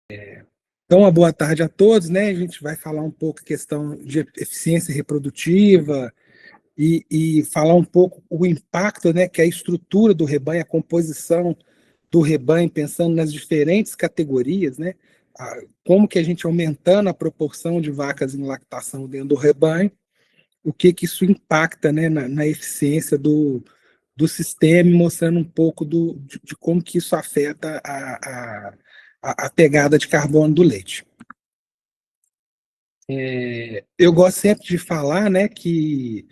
Então, uma boa tarde a todos, né? A gente vai falar um pouco questão de eficiência reprodutiva e falar um pouco o impacto, né, que a estrutura do rebanho, a composição do rebanho, pensando nas diferentes categorias, né? Como que a gente aumentando a proporção de vacas em lactação dentro do rebanho, o que que isso impacta, né, na eficiência do sistema, mostrando um pouco de como que isso afeta a pegada de carbono do leite. Eu gosto sempre de falar, né, que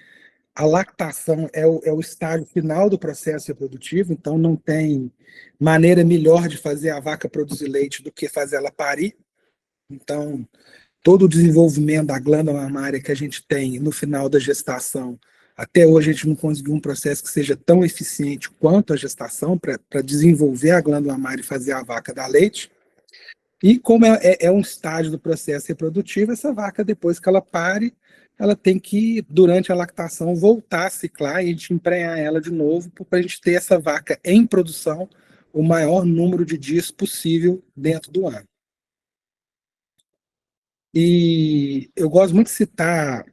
a lactação é o estágio final do processo reprodutivo, então não tem maneira melhor de fazer a vaca produzir leite do que fazer ela parir. Então, todo o desenvolvimento da glândula mamária que a gente tem no final da gestação, até hoje a gente não conseguiu um processo que seja tão eficiente quanto a gestação para desenvolver a glândula mamária e fazer a vaca dar leite. E como é um estágio do processo reprodutivo, essa vaca, depois que ela pare, ela tem que, durante a lactação, voltar a ciclar e a gente emprenhar ela de novo para a gente ter essa vaca em produção o maior número de dias possível dentro do ano. E eu gosto muito de citar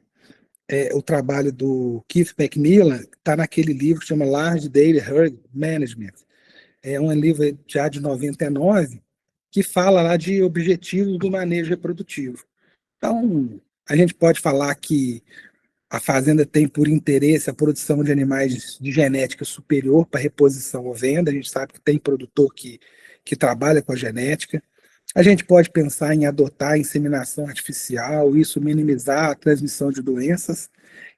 o trabalho do Keith McMillan, que está naquele livro que chama Large Dairy Herd Management. É um livro já de 99, que fala lá de objetivos do manejo reprodutivo. Então, a gente pode falar que a fazenda tem por interesse a produção de animais de genética superior para reposição ou venda. A gente sabe que tem produtor que trabalha com a genética. A gente pode pensar em adotar a inseminação artificial, isso minimizar a transmissão de doenças.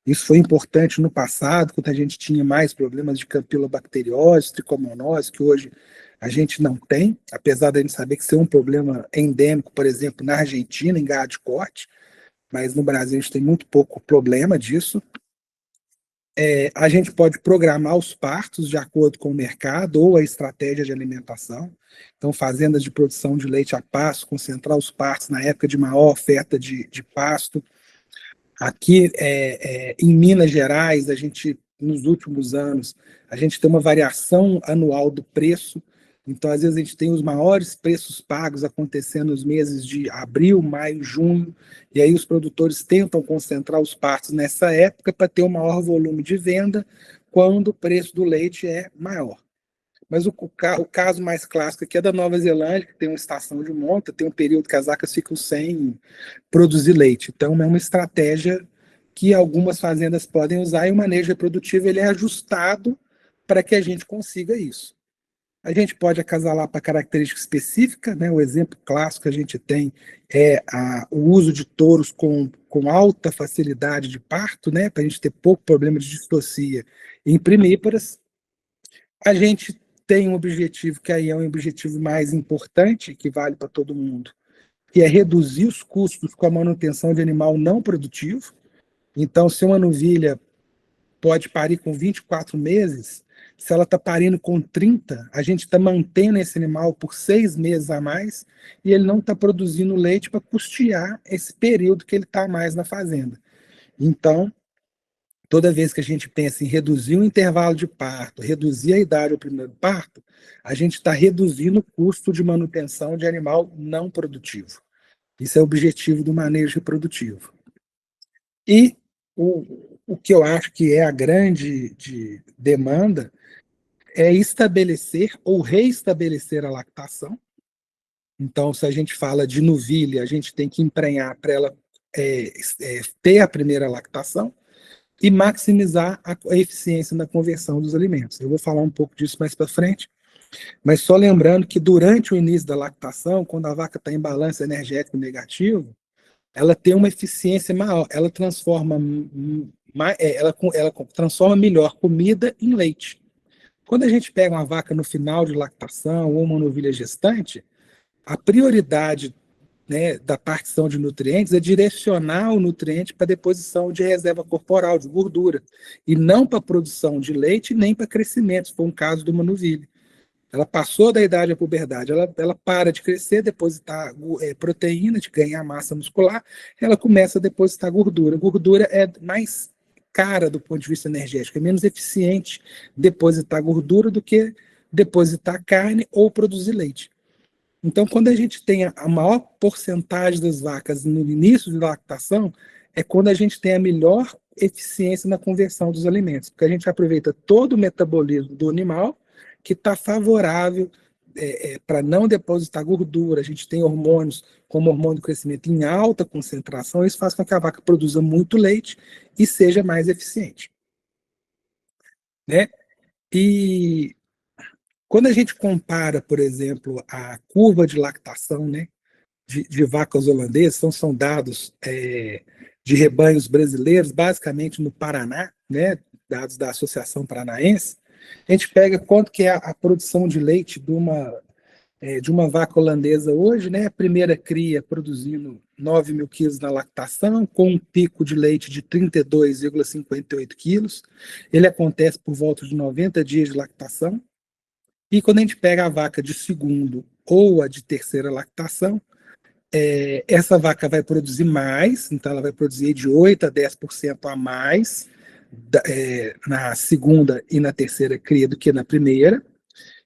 Isso foi importante no passado, quando a gente tinha mais problemas de campilobacteriose, tricomonose, que hoje a gente não tem, apesar de a gente saber que isso é um problema endêmico, por exemplo, na Argentina, em gado de corte, mas no Brasil a gente tem muito pouco problema disso. A gente pode programar os partos de acordo com o mercado ou a estratégia de alimentação. Então, fazendas de produção de leite a pasto, concentrar os partos na época de maior oferta de pasto. Aqui em Minas Gerais, a gente, nos últimos anos, a gente tem uma variação anual do preço. Então, às vezes, a gente tem os maiores preços pagos acontecendo nos meses de abril, maio, junho, e aí os produtores tentam concentrar os partos nessa época para ter um maior volume de venda quando o preço do leite é maior. Mas o caso mais clássico aqui é da Nova Zelândia, que tem uma estação de monta, tem um período que as vacas ficam sem produzir leite. Então, é uma estratégia que algumas fazendas podem usar e o manejo reprodutivo ele é ajustado para que a gente consiga isso. A gente pode acasalar para característica específica, né? O exemplo clássico que a gente tem é o uso de touros com alta facilidade de parto, né? Para a gente ter pouco problema de distocia em primíparas. A gente tem um objetivo que aí é um objetivo mais importante, que vale para todo mundo, que é reduzir os custos com a manutenção de animal não produtivo. Então, se uma novilha pode parir com 24 meses, se ela está parindo com 30, a gente está mantendo esse animal por 6 meses a mais e ele não está produzindo leite para custear esse período que ele está mais na fazenda. Então, toda vez que a gente pensa em reduzir o intervalo de parto, reduzir a idade ao primeiro parto, a gente está reduzindo o custo de manutenção de animal não produtivo. Isso é o objetivo do manejo reprodutivo. E o que eu acho que é a grande demanda é estabelecer ou reestabelecer a lactação. Então, se a gente fala de novilha, a gente tem que emprenhar para ela ter a primeira lactação e maximizar a eficiência na conversão dos alimentos. Eu vou falar um pouco disso mais para frente, mas só lembrando que durante o início da lactação, quando a vaca está em balanço energético negativo, ela tem uma eficiência maior, ela transforma melhor comida em leite. Quando a gente pega uma vaca no final de lactação ou uma novilha gestante, a prioridade, né, da partição de nutrientes é direcionar o nutriente para a deposição de reserva corporal, de gordura, e não para a produção de leite nem para crescimento, se for um caso de uma novilha. Ela passou da idade à puberdade, ela para de crescer, depositar proteína, de ganhar massa muscular, ela começa a depositar gordura. Gordura é mais cara do ponto de vista energético, é menos eficiente depositar gordura do que depositar carne ou produzir leite. Então, quando a gente tem a maior porcentagem das vacas no início de lactação, é quando a gente tem a melhor eficiência na conversão dos alimentos, porque a gente aproveita todo o metabolismo do animal, que está favorável para não depositar gordura. A gente tem hormônios, como o hormônio do crescimento em alta concentração, isso faz com que a vaca produza muito leite e seja mais eficiente, né? E quando a gente compara, por exemplo, a curva de lactação, né, de vacas holandesas, são dados de rebanhos brasileiros, basicamente no Paraná, né, dados da Associação Paranaense, a gente pega quanto que é a produção de leite de uma vaca holandesa hoje, né, a primeira cria produzindo 9 mil quilos na lactação, com um pico de leite de 32,58 quilos. Ele acontece por volta de 90 dias de lactação. E quando a gente pega a vaca de segundo ou a de terceira lactação, essa vaca vai produzir mais, então ela vai produzir de 8 a 10% a mais na segunda e na terceira cria do que na primeira,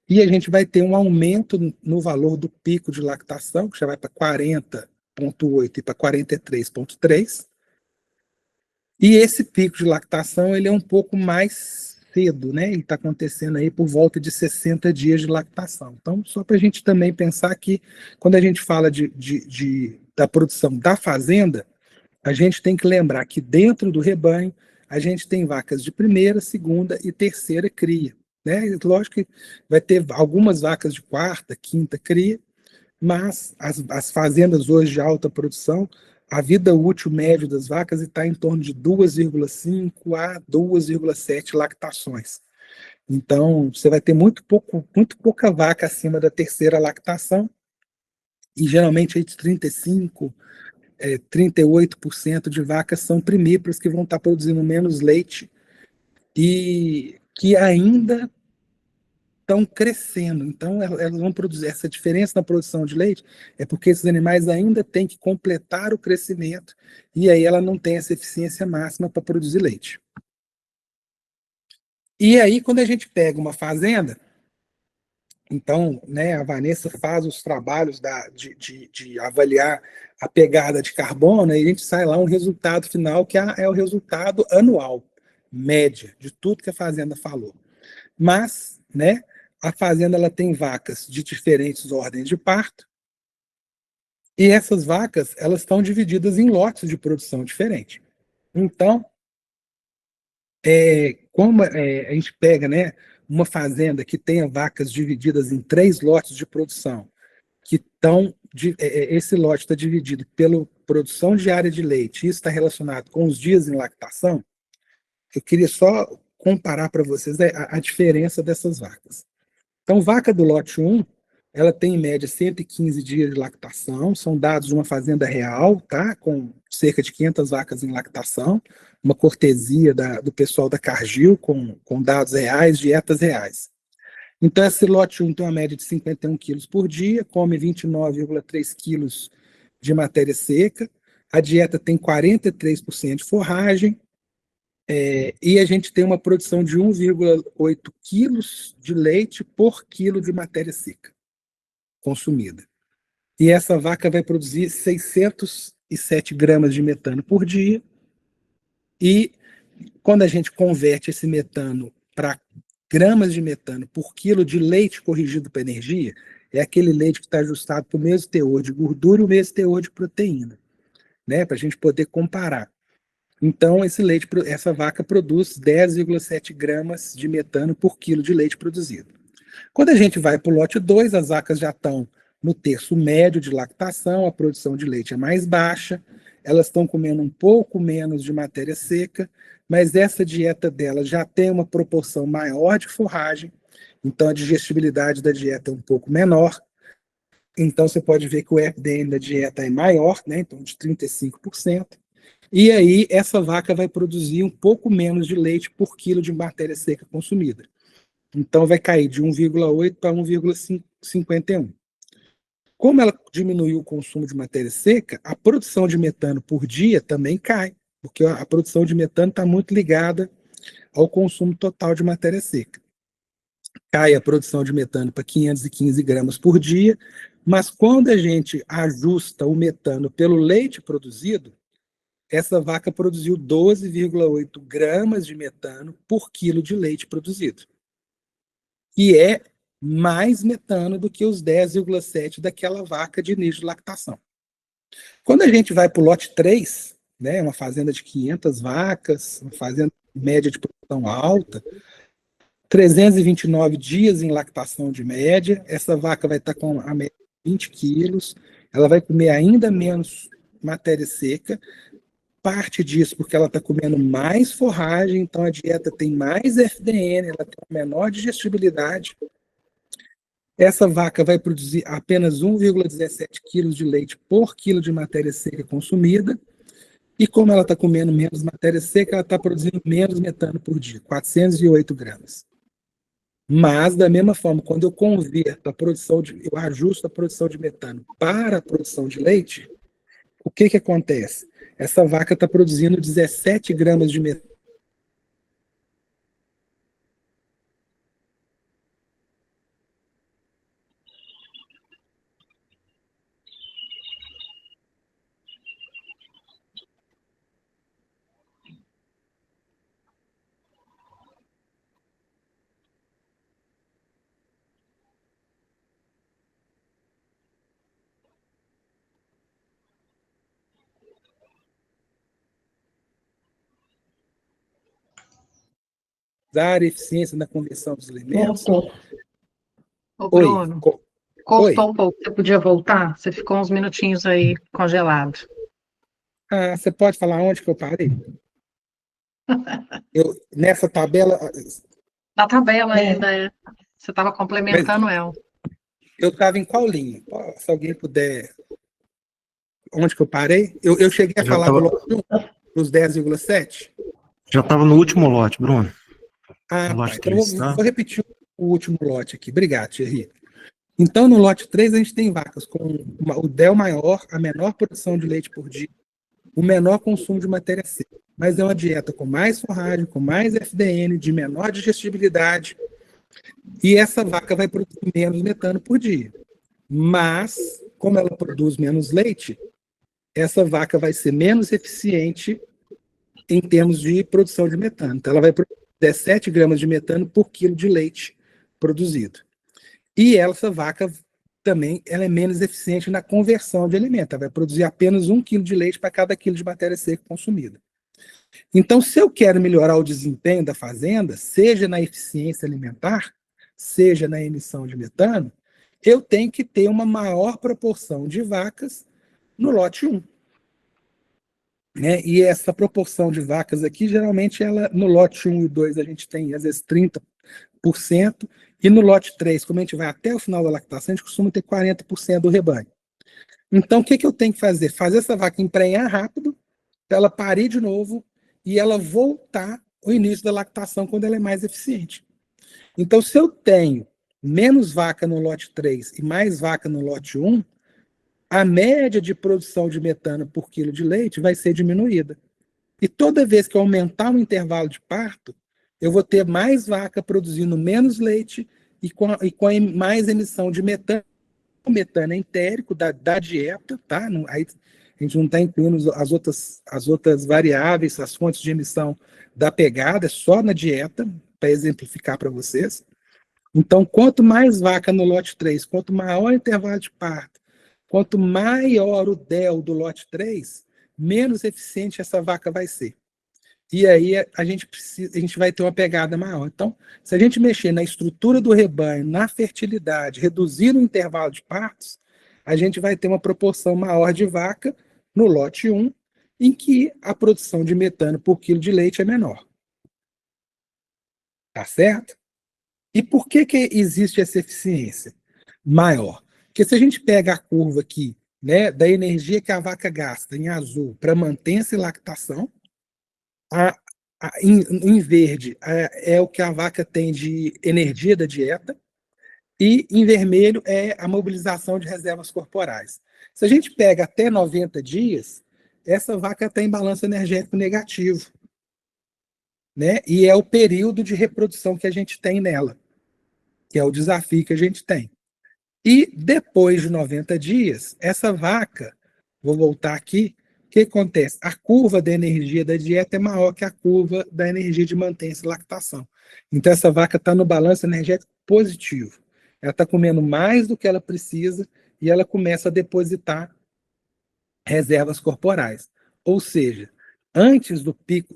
e a gente vai ter um aumento no valor do pico de lactação, que já vai para 40,8 e para 43,3, e esse pico de lactação ele é um pouco mais cedo, né? Ele está acontecendo aí por volta de 60 dias de lactação. Então, só para a gente também pensar que, quando a gente fala da produção da fazenda, a gente tem que lembrar que dentro do rebanho, a gente tem vacas de primeira, segunda e terceira cria, né? Lógico que vai ter algumas vacas de quarta, quinta cria, mas as fazendas hoje de alta produção, a vida útil média das vacas está em torno de 2,5 a 2,7 lactações. Então, você vai ter muito pouca vaca acima da terceira lactação, e geralmente entre 35% 38% de vacas são primíparas, que vão estar produzindo menos leite e que ainda estão crescendo. Então, elas vão produzir essa diferença na produção de leite, é porque esses animais ainda têm que completar o crescimento, e aí ela não tem essa eficiência máxima para produzir leite. E aí, quando a gente pega uma fazenda, então, né, a Vanessa faz os trabalhos de avaliar a pegada de carbono, e a gente sai lá um resultado final, que é o resultado anual, média, de tudo que a fazenda falou. Mas, né, a fazenda ela tem vacas de diferentes ordens de parto, e essas vacas elas estão divididas em lotes de produção diferentes. Então, como a gente pega, né, uma fazenda que tenha vacas divididas em 3 lotes de produção, que estão, esse lote está dividido pela produção diária de leite, isso está relacionado com os dias em lactação, eu queria só comparar para vocês a diferença dessas vacas. Então, vaca do lote 1, ela tem em média 115 dias de lactação, são dados de uma fazenda real, tá? Com cerca de 500 vacas em lactação, uma cortesia do pessoal da Cargill, com dados reais, dietas reais. Então, esse lote 1 tem uma média de 51 quilos por dia, come 29,3 quilos de matéria seca, a dieta tem 43% de forragem, e a gente tem uma produção de 1,8 quilos de leite por quilo de matéria seca consumida. E essa vaca vai produzir 607 gramas de metano por dia, e quando a gente converte esse metano para gramas de metano por quilo de leite corrigido para energia, é aquele leite que está ajustado para o mesmo teor de gordura e o mesmo teor de proteína, né, para a gente poder comparar. Então, essa vaca produz 10,7 gramas de metano por quilo de leite produzido. Quando a gente vai para o lote 2, as vacas já estão no terço médio de lactação, a produção de leite é mais baixa, elas estão comendo um pouco menos de matéria seca, mas essa dieta delas já tem uma proporção maior de forragem, então a digestibilidade da dieta é um pouco menor. Então você pode ver que o FDN da dieta é maior, né, então de 35%. E aí essa vaca vai produzir um pouco menos de leite por quilo de matéria seca consumida. Então vai cair de 1,8 para 1,51. Como ela diminuiu o consumo de matéria seca, a produção de metano por dia também cai, porque a produção de metano está muito ligada ao consumo total de matéria seca. Cai a produção de metano para 515 gramas por dia, Mas quando a gente ajusta o metano pelo leite produzido, essa vaca produziu 12,8 gramas de metano por quilo de leite produzido, que é mais metano do que os 10,7 daquela vaca de início de lactação. Quando a gente vai para o lote 3, né, uma fazenda de 500 vacas, uma fazenda média de produção alta, 329 dias em lactação de média, essa vaca vai estar com a média de 20 quilos, ela vai comer ainda menos matéria seca, parte disso porque ela está comendo mais forragem, então a dieta tem mais FDN, ela tem uma menor digestibilidade. Essa vaca vai produzir apenas 1,17 quilos de leite por quilo de matéria seca consumida, e como ela está comendo menos matéria seca, ela está produzindo menos metano por dia, 408 gramas. Mas, da mesma forma, quando eu converto a produção eu ajusto a produção de metano para a produção de leite, o que acontece? Essa vaca está produzindo 17 gramas de metano. Dar eficiência na conversão dos alimentos. Voltou. Ô, Oi, Bruno, oi. cortou um pouco. Você podia voltar? Você ficou uns minutinhos aí congelado. Ah, você pode falar onde que eu parei? Nessa tabela, Na tabela ainda, você estava complementando ela. eu estava em qual linha? Se alguém puder. Onde que eu parei? Eu cheguei a falar do lote 1, dos 10,7? Já estava no último lote, Bruno. Ah, No tá. lote Então 3, vou repetir o último lote aqui. Obrigado, Thierry. Então, no lote 3, a gente tem vacas com o DEL maior, a menor produção de leite por dia, o menor consumo de matéria seca. Mas é uma dieta com mais forragem, com mais FDN, de menor digestibilidade, e essa vaca vai produzir menos metano por dia. Mas, como ela produz menos leite, essa vaca vai ser menos eficiente em termos de produção de metano. Então, ela vai produzir 17 gramas de metano por quilo de leite produzido. E essa vaca também ela é menos eficiente na conversão de alimento. Ela vai produzir apenas 1 quilo de leite para cada quilo de matéria seca consumida. Então, se eu quero melhorar o desempenho da fazenda, seja na eficiência alimentar, seja na emissão de metano, eu tenho que ter uma maior proporção de vacas no lote 1. Né? E essa proporção de vacas aqui, geralmente, no lote 1 e 2, a gente tem, às vezes, 30%, e no lote 3, como a gente vai até o final da lactação, a gente costuma ter 40% do rebanho. Então, o que eu tenho que fazer? Fazer essa vaca emprenhar rápido, para ela parir de novo, e ela voltar ao início da lactação, quando ela é mais eficiente. Então, se eu tenho menos vaca no lote 3 e mais vaca no lote 1, a média de produção de metano por quilo de leite vai ser diminuída. E toda vez que eu aumentar o intervalo de parto, eu vou ter mais vaca produzindo menos leite e com mais emissão de metano. O metano é entérico da dieta, tá? Aí a gente não está incluindo as outras variáveis, as fontes de emissão da pegada, é só na dieta, para exemplificar para vocês. Então, quanto mais vaca no lote 3, quanto maior o intervalo de parto, quanto maior o DEL do lote 3, menos eficiente essa vaca vai ser. E aí a gente vai ter uma pegada maior. Então, se a gente mexer na estrutura do rebanho, na fertilidade, reduzir o intervalo de partos, a gente vai ter uma proporção maior de vaca no lote 1, em que a produção de metano por quilo de leite é menor. Tá certo? E por que existe essa eficiência maior? Porque se a gente pega a curva aqui, né, da energia que a vaca gasta em azul para manter-se lactação, em verde é o que a vaca tem de energia da dieta, e em vermelho é a mobilização de reservas corporais. Se a gente pega até 90 dias, essa vaca está em balanço energético negativo, né? E é o período de reprodução que a gente tem nela, que é o desafio que a gente tem. E depois de 90 dias, essa vaca, vou voltar aqui, o que acontece? A curva da energia da dieta é maior que a curva da energia de mantença e lactação. Então, essa vaca está no balanço energético positivo. Ela está comendo mais do que ela precisa e ela começa a depositar reservas corporais. Ou seja, antes do pico,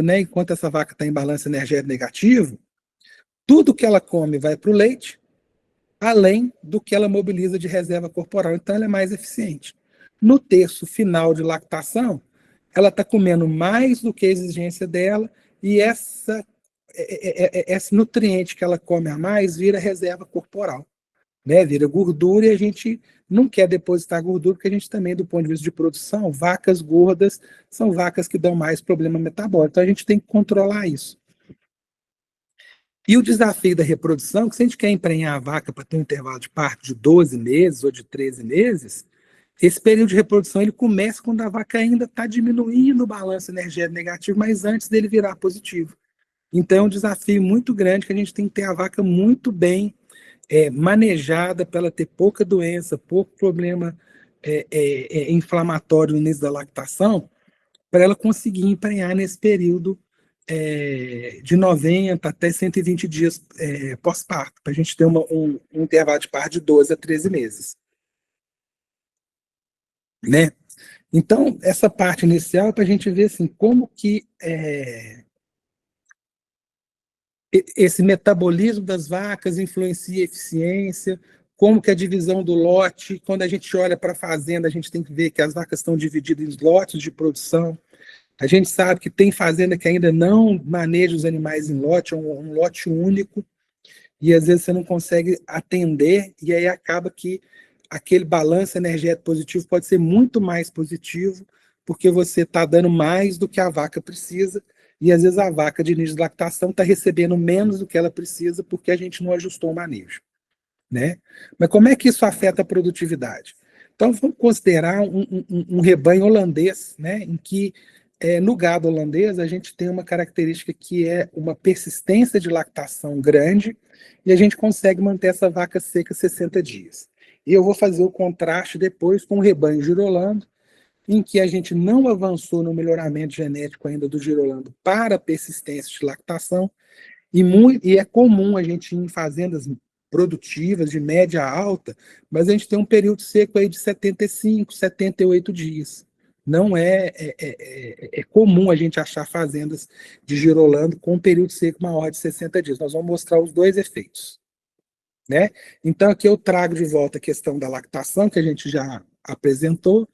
né, enquanto essa vaca está em balanço energético negativo, tudo que ela come vai para o leite, além do que ela mobiliza de reserva corporal. Então, ela é mais eficiente. No terço final de lactação, ela está comendo mais do que a exigência dela e esse nutriente que ela come a mais vira reserva corporal, né? Vira gordura, e a gente não quer depositar gordura, porque a gente também, do ponto de vista de produção, vacas gordas são vacas que dão mais problema metabólico. Então, a gente tem que controlar isso. E o desafio da reprodução, que se a gente quer emprenhar a vaca para ter um intervalo de parto de 12 meses ou de 13 meses, esse período de reprodução ele começa quando a vaca ainda está diminuindo o balanço energético negativo, mas antes dele virar positivo. Então, é um desafio muito grande que a gente tem que ter a vaca muito bem manejada para ela ter pouca doença, pouco problema inflamatório no início da lactação, para ela conseguir emprenhar nesse período de 90 até 120 dias pós-parto, para a gente ter um intervalo de parto de 12 a 13 meses. Né? Então, essa parte inicial é para a gente ver assim, como que esse metabolismo das vacas influencia a eficiência, como que a divisão do lote, quando a gente olha para a fazenda, a gente tem que ver que as vacas estão divididas em lotes de produção. A gente sabe que tem fazenda que ainda não maneja os animais em lote, é um lote único, e às vezes você não consegue atender, e aí acaba que aquele balanço energético positivo pode ser muito mais positivo, porque você está dando mais do que a vaca precisa, e às vezes a vaca de início de lactação está recebendo menos do que ela precisa, porque a gente não ajustou o manejo. Né? Mas como é que isso afeta a produtividade? Então, vamos considerar um rebanho holandês, né, em que no gado holandês a gente tem uma característica que é uma persistência de lactação grande e a gente consegue manter essa vaca seca 60 dias. E eu vou fazer o contraste depois com o rebanho girolando, em que a gente não avançou no melhoramento genético ainda do girolando para persistência de lactação, e é comum a gente ir em fazendas produtivas de média a alta, mas a gente tem um período seco aí de 75, 78 dias. Não é comum a gente achar fazendas de girolando com um período seco maior de 60 dias. Nós vamos mostrar os dois efeitos. Né? Então, aqui eu trago de volta a questão da lactação, que a gente já apresentou,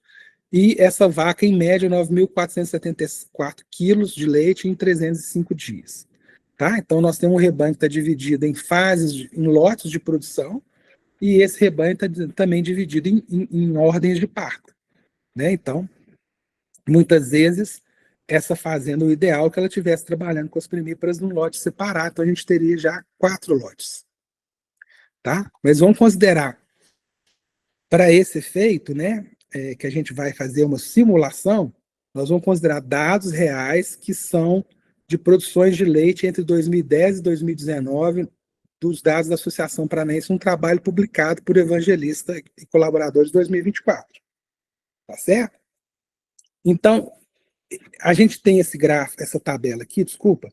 e essa vaca, em média, 9.474 quilos de leite em 305 dias. Tá? Então, nós temos um rebanho que está dividido em fases, em lotes de produção, e esse rebanho está também dividido em ordens de parto. Né? Então, muitas vezes, essa fazenda, o ideal é que ela estivesse trabalhando com as primíparas num lote separado, então a gente teria já 4 lotes. Tá? Mas vamos considerar, para esse efeito, né, que a gente vai fazer uma simulação, nós vamos considerar dados reais que são de produções de leite entre 2010 e 2019, dos dados da Associação Paranaense, um trabalho publicado por Evangelista e colaboradores de 2024. Tá certo? Então, a gente tem esse gráfico, essa tabela aqui, desculpa,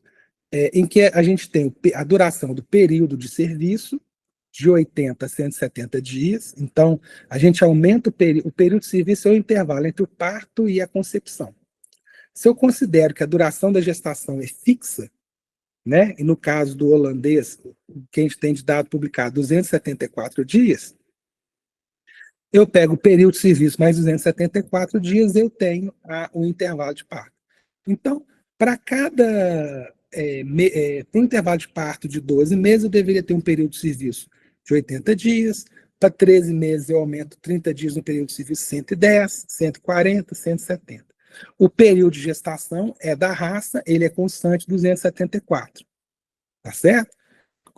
em que a gente tem a duração do período de serviço, de 80 a 170 dias. Então, a gente aumenta o período de serviço, é o intervalo entre o parto e a concepção. Se eu considero que a duração da gestação é fixa, né, e no caso do holandês, que a gente tem de dado publicado, 274 dias, eu pego o período de serviço mais 274 dias, eu tenho o intervalo de parto. Então, para cada para um intervalo de parto de 12 meses, eu deveria ter um período de serviço de 80 dias, para 13 meses eu aumento 30 dias no período de serviço, 110, 140, 170. O período de gestação é da raça, ele é constante, 274. Tá certo?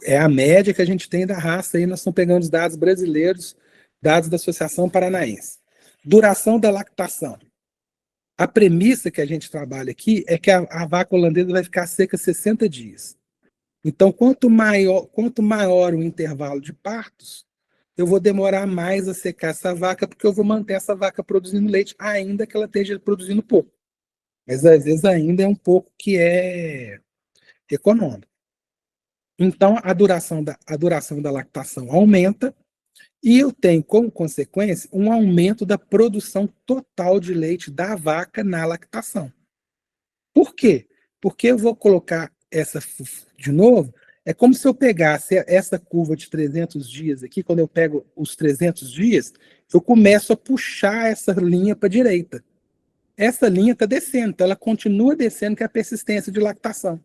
É a média que a gente tem da raça, aí nós estamos pegando os dados brasileiros, dados da Associação Paranaense. Duração da lactação. A premissa que a gente trabalha aqui é que a vaca holandesa vai ficar seca 60 dias. Então, quanto maior o intervalo de partos, eu vou demorar mais a secar essa vaca, porque eu vou manter essa vaca produzindo leite, ainda que ela esteja produzindo pouco. Mas, às vezes, ainda é um pouco que é econômico. Então, a duração da lactação aumenta, e eu tenho, como consequência, um aumento da produção total de leite da vaca na lactação. Por quê? Porque eu vou colocar essa de novo, é como se eu pegasse essa curva de 300 dias aqui, quando eu pego os 300 dias, eu começo a puxar essa linha para a direita. Essa linha está descendo, então ela continua descendo, que é a persistência de lactação.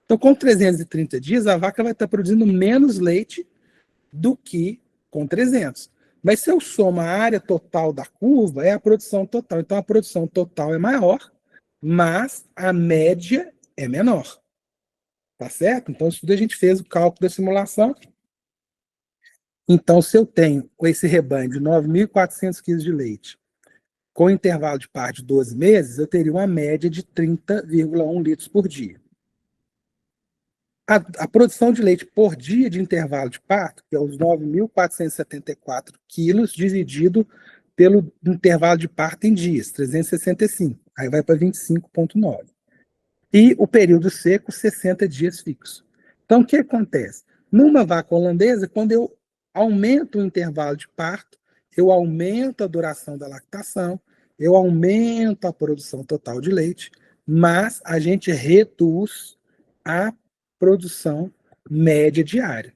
Então, com 330 dias, a vaca vai estar produzindo menos leite do que com 300. Mas se eu somo a área total da curva, é a produção total. Então, a produção total é maior, mas a média é menor. Tá certo? Então, isso tudo a gente fez o cálculo da simulação. Então, se eu tenho esse rebanho de 9.400 quilos de leite, com intervalo de parto de 12 meses, eu teria uma média de 30,1 litros por dia. A produção de leite por dia de intervalo de parto, que é os 9.474 quilos, dividido pelo intervalo de parto em dias, 365. Aí vai para 25,9. E o período seco, 60 dias fixos. Então, o que acontece? Numa vaca holandesa, quando eu aumento o intervalo de parto, eu aumento a duração da lactação, eu aumento a produção total de leite, mas a gente reduz a produção média diária.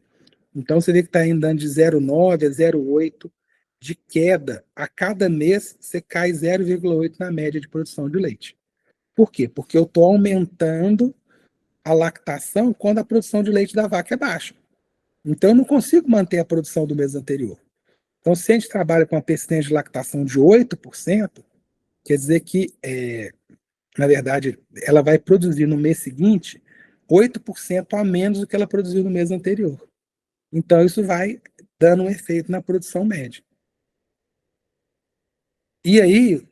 Então, você vê que está andando de 0,9 a 0,8 de queda. A cada mês, você cai 0,8 na média de produção de leite. Por quê? Porque eu estou aumentando a lactação quando a produção de leite da vaca é baixa. Então, eu não consigo manter a produção do mês anterior. Então, se a gente trabalha com uma persistência de lactação de 8%, quer dizer que, na verdade, ela vai produzir no mês seguinte 8% a menos do que ela produziu no mês anterior. Então, isso vai dando um efeito na produção média. E aí,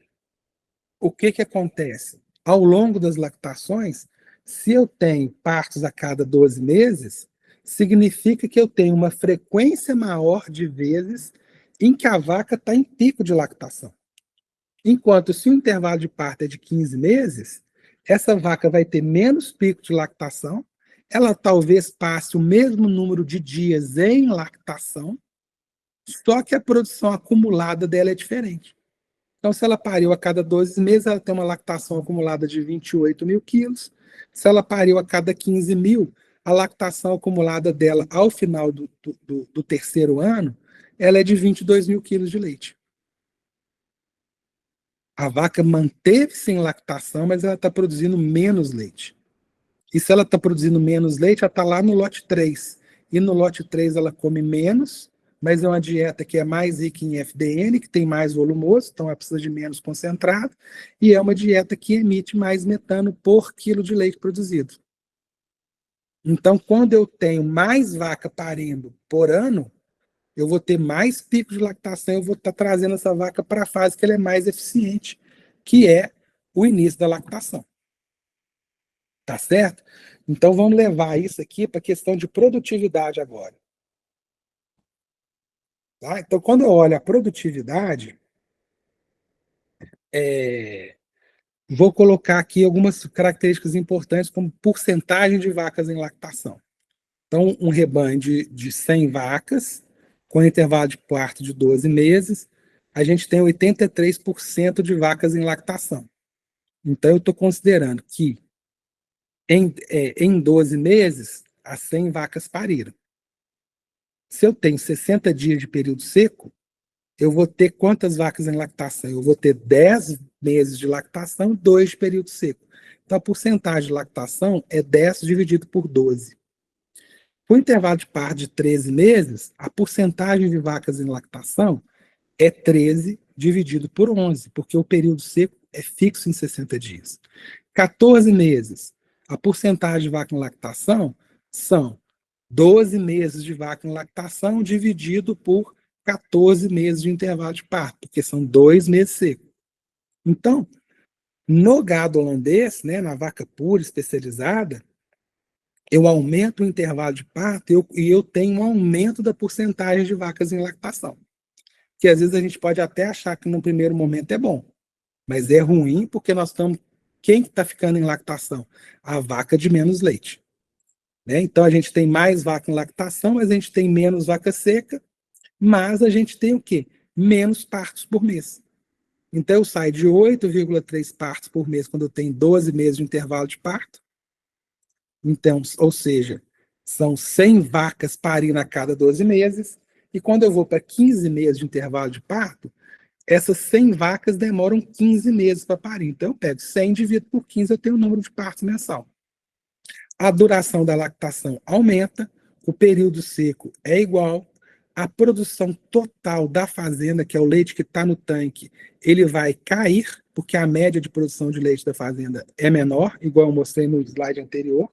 o que acontece? Ao longo das lactações, se eu tenho partos a cada 12 meses, significa que eu tenho uma frequência maior de vezes em que a vaca está em pico de lactação. Enquanto se o intervalo de parto é de 15 meses, essa vaca vai ter menos pico de lactação, ela talvez passe o mesmo número de dias em lactação, só que a produção acumulada dela é diferente. Então, se ela pariu a cada 12 meses, ela tem uma lactação acumulada de 28 mil quilos. Se ela pariu a cada 15 mil, a lactação acumulada dela ao final do terceiro ano, ela é de 22 mil quilos de leite. A vaca manteve-se em lactação, mas ela está produzindo menos leite. E se ela está produzindo menos leite, ela está lá no lote 3. E no lote 3 ela come menos, mas é uma dieta que é mais rica em FDN, que tem mais volumoso, então ela precisa de menos concentrado, e é uma dieta que emite mais metano por quilo de leite produzido. Então, quando eu tenho mais vaca parindo por ano, eu vou ter mais pico de lactação, eu vou estar trazendo essa vaca para a fase que ela é mais eficiente, que é o início da lactação. Tá certo? Então, vamos levar isso aqui para a questão de produtividade agora. Tá? Então, quando eu olho a produtividade, vou colocar aqui algumas características importantes, como porcentagem de vacas em lactação. Então, um rebanho de 100 vacas, com intervalo de parto de 12 meses, a gente tem 83% de vacas em lactação. Então, eu estou considerando que em 12 meses, as 100 vacas pariram. Se eu tenho 60 dias de período seco, eu vou ter quantas vacas em lactação? Eu vou ter 10 meses de lactação, 2 de período seco. Então, a porcentagem de lactação é 10 dividido por 12. Com o intervalo de parto de 13 meses, a porcentagem de vacas em lactação é 13 dividido por 11, porque o período seco é fixo em 60 dias. 14 meses, a porcentagem de vaca em lactação são 12 meses de vaca em lactação dividido por 14 meses de intervalo de parto, porque são 2 meses secos. Então, no gado holandês, né, na vaca pura especializada, eu aumento o intervalo de parto e eu tenho um aumento da porcentagem de vacas em lactação. Que às vezes a gente pode até achar que no primeiro momento é bom, mas é ruim porque nós estamos... Quem está ficando em lactação? A vaca de menos leite. Né? Então a gente tem mais vaca em lactação, mas a gente tem menos vaca seca, mas a gente tem o quê? Menos partos por mês. Então eu saio de 8,3 partos por mês quando eu tenho 12 meses de intervalo de parto. Então, ou seja, são 100 vacas parindo a cada 12 meses. E quando eu vou para 15 meses de intervalo de parto, essas 100 vacas demoram 15 meses para parir. Então, eu pego 100, divido por 15, eu tenho o número de partos mensal. A duração da lactação aumenta, o período seco é igual, a produção total da fazenda, que é o leite que está no tanque, ele vai cair, porque a média de produção de leite da fazenda é menor, igual eu mostrei no slide anterior.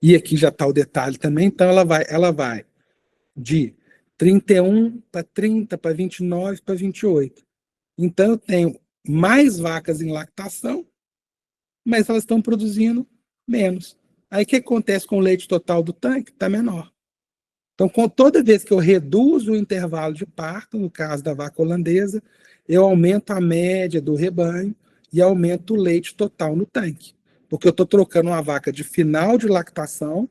E aqui já está o detalhe também, então ela vai de 31 para 30, para 29, para 28. Então eu tenho mais vacas em lactação, mas elas estão produzindo menos. Aí o que acontece com o leite total do tanque? Está menor. Então, toda vez que eu reduzo o intervalo de parto, no caso da vaca holandesa, eu aumento a média do rebanho e aumento o leite total no tanque. Porque eu estou trocando uma vaca de final de lactação,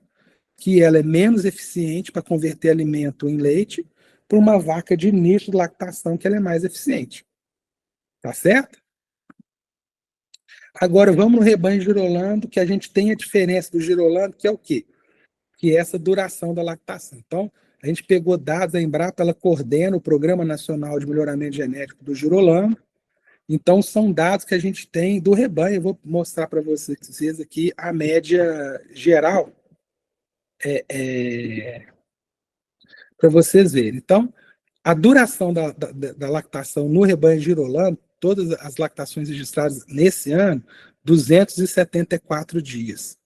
que ela é menos eficiente para converter alimento em leite, para uma vaca de início de lactação, que ela é mais eficiente. Tá certo? Agora, vamos no rebanho girolando, que a gente tem a diferença do girolando, que é o quê? Que é essa duração da lactação. Então, a gente pegou dados, a Embrapa, ela coordena o Programa Nacional de Melhoramento Genético do girolando. Então, são dados que a gente tem do rebanho. Eu vou mostrar para vocês aqui a média geral, para vocês verem. Então, a duração da lactação no rebanho girolando, todas as lactações registradas nesse ano, 274 dias.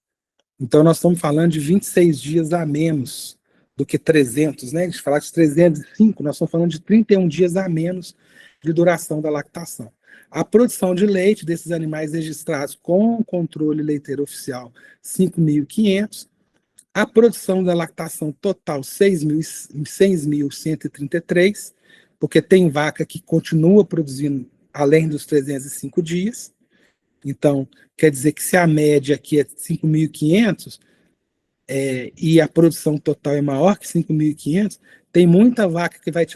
Então, nós estamos falando de 26 dias a menos do que 300, né? A gente fala de 305, nós estamos falando de 31 dias a menos de duração da lactação. A produção de leite desses animais registrados com controle leiteiro oficial, 5.500. A produção da lactação total, 6.133, porque tem vaca que continua produzindo além dos 305 dias. Então, quer dizer que se a média aqui é 5.500 e a produção total é maior que 5.500, tem muita vaca que vai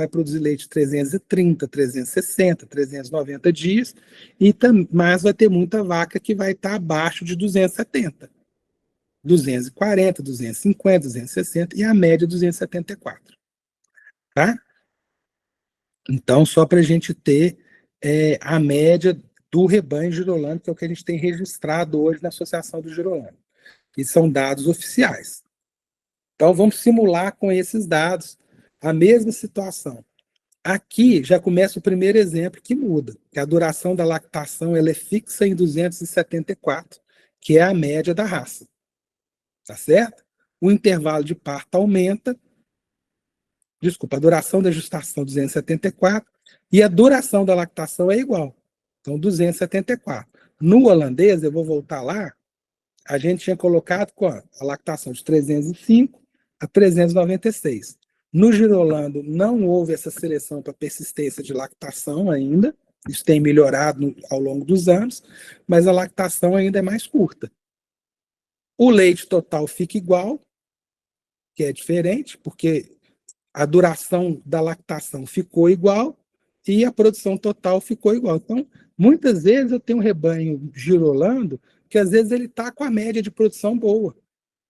produzir leite 330, 360, 390 dias, mas vai ter muita vaca que vai estar abaixo de 270, 240, 250, 260 e a média 274. Tá? Então, só para a gente ter a média do rebanho girolando, que é o que a gente tem registrado hoje na Associação do Girolando. E são dados oficiais. Então, vamos simular com esses dados a mesma situação. Aqui já começa o primeiro exemplo que muda, que a duração da lactação ela é fixa em 274, que é a média da raça. Tá certo? O intervalo de parto aumenta, a duração da gestação 274, e a duração da lactação é igual. Então, 274. No holandês, eu vou voltar lá, a gente tinha colocado a lactação de 305 a 396. No girolando, não houve essa seleção para persistência de lactação ainda, isso tem melhorado ao longo dos anos, mas a lactação ainda é mais curta. O leite total fica igual, que é diferente, porque a duração da lactação ficou igual e a produção total ficou igual. Então, muitas vezes eu tenho um rebanho girolando que às vezes ele está com a média de produção boa,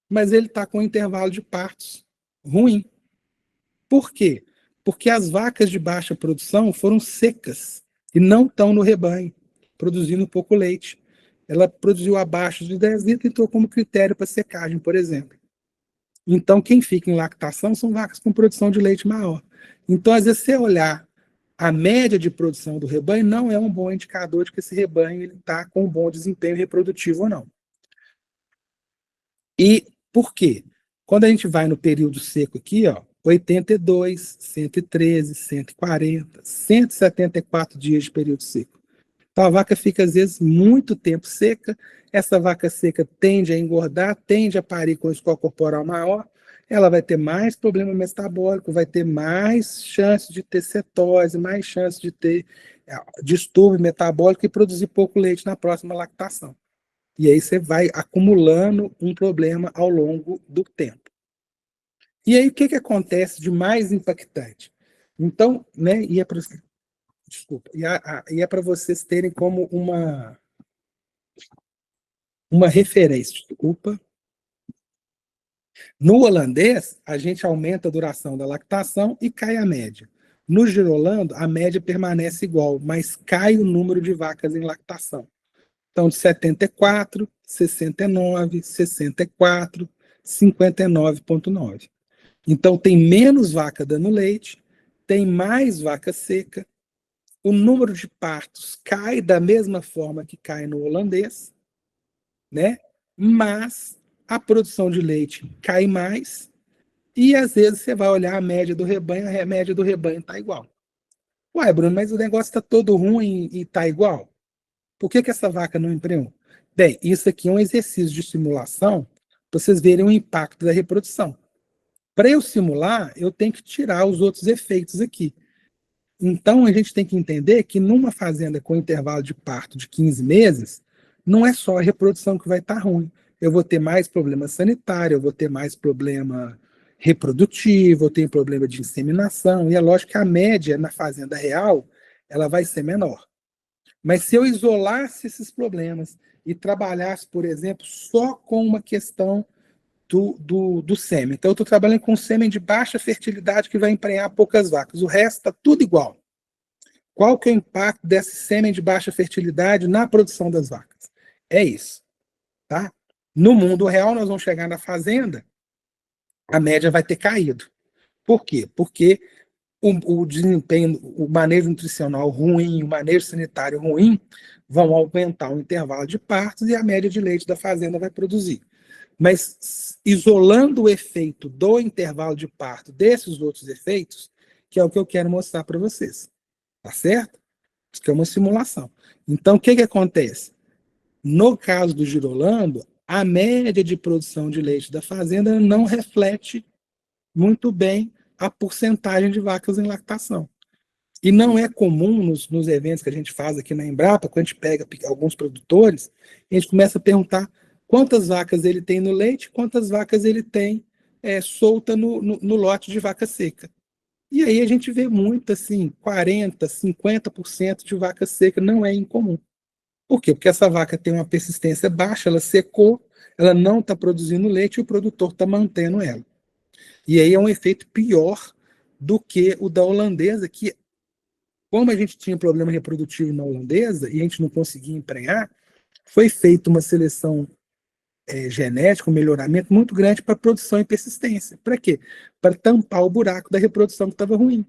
mas ele está com um intervalo de partos ruim. Por quê? Porque as vacas de baixa produção foram secas e não estão no rebanho, produzindo pouco leite. Ela produziu abaixo de 10 litros e entrou como critério para secagem, por exemplo. Então, quem fica em lactação são vacas com produção de leite maior. Então, às vezes, você olhar a média de produção do rebanho não é um bom indicador de que esse rebanho está com um bom desempenho reprodutivo ou não. E por quê? Quando a gente vai no período seco aqui, 82, 113, 140, 174 dias de período seco. Então a vaca fica, às vezes, muito tempo seca, essa vaca seca tende a engordar, tende a parir com score corporal maior, ela vai ter mais problema metabólico, vai ter mais chance de ter cetose, mais chance de ter distúrbio metabólico e produzir pouco leite na próxima lactação. E aí você vai acumulando um problema ao longo do tempo. E aí o que acontece de mais impactante? Então, né, e é para vocês terem como uma referência, desculpa. No holandês, a gente aumenta a duração da lactação e cai a média. No girolando, a média permanece igual, mas cai o número de vacas em lactação. Então, de 74, 69, 64, 59,9. Então, tem menos vaca dando leite, tem mais vaca seca, o número de partos cai da mesma forma que cai no holandês, né? Mas a produção de leite cai mais e, às vezes, você vai olhar a média do rebanho, a média do rebanho está igual. Ué, Bruno, mas o negócio está todo ruim e está igual? Por que essa vaca não emprenhou? Bem, isso aqui é um exercício de simulação para vocês verem o impacto da reprodução. Para eu simular, eu tenho que tirar os outros efeitos aqui. Então, a gente tem que entender que numa fazenda com intervalo de parto de 15 meses, não é só a reprodução que vai estar ruim. Eu vou ter mais problema sanitário, eu vou ter mais problema reprodutivo, eu tenho problema de inseminação, e é lógico que a média na fazenda real, ela vai ser menor. Mas se eu isolasse esses problemas e trabalhasse, por exemplo, só com uma questão do sêmen. Então, eu estou trabalhando com sêmen de baixa fertilidade que vai emprenhar poucas vacas. O resto está tudo igual. Qual que é o impacto desse sêmen de baixa fertilidade na produção das vacas? É isso. Tá? No mundo real, nós vamos chegar na fazenda, a média vai ter caído. Por quê? Porque o desempenho, o manejo nutricional ruim, o manejo sanitário ruim, vão aumentar o intervalo de partos e a média de leite da fazenda vai produzir. Mas isolando o efeito do intervalo de parto desses outros efeitos, que é o que eu quero mostrar para vocês. Tá certo? Isso que é uma simulação. Então, o que acontece? No caso do girolando, a média de produção de leite da fazenda não reflete muito bem a porcentagem de vacas em lactação. E não é comum nos eventos que a gente faz aqui na Embrapa, quando a gente pega alguns produtores, a gente começa a perguntar quantas vacas ele tem no leite, quantas vacas ele tem solta no lote de vaca seca. E aí a gente vê muito, assim, 40%, 50% de vaca seca, não é incomum. Por quê? Porque essa vaca tem uma persistência baixa, ela secou, ela não está produzindo leite e o produtor está mantendo ela. E aí é um efeito pior do que o da holandesa, que, como a gente tinha problema reprodutivo na holandesa e a gente não conseguia emprenhar, foi feita uma seleção genética, um melhoramento muito grande para produção e persistência. Para quê? Para tampar o buraco da reprodução que estava ruim.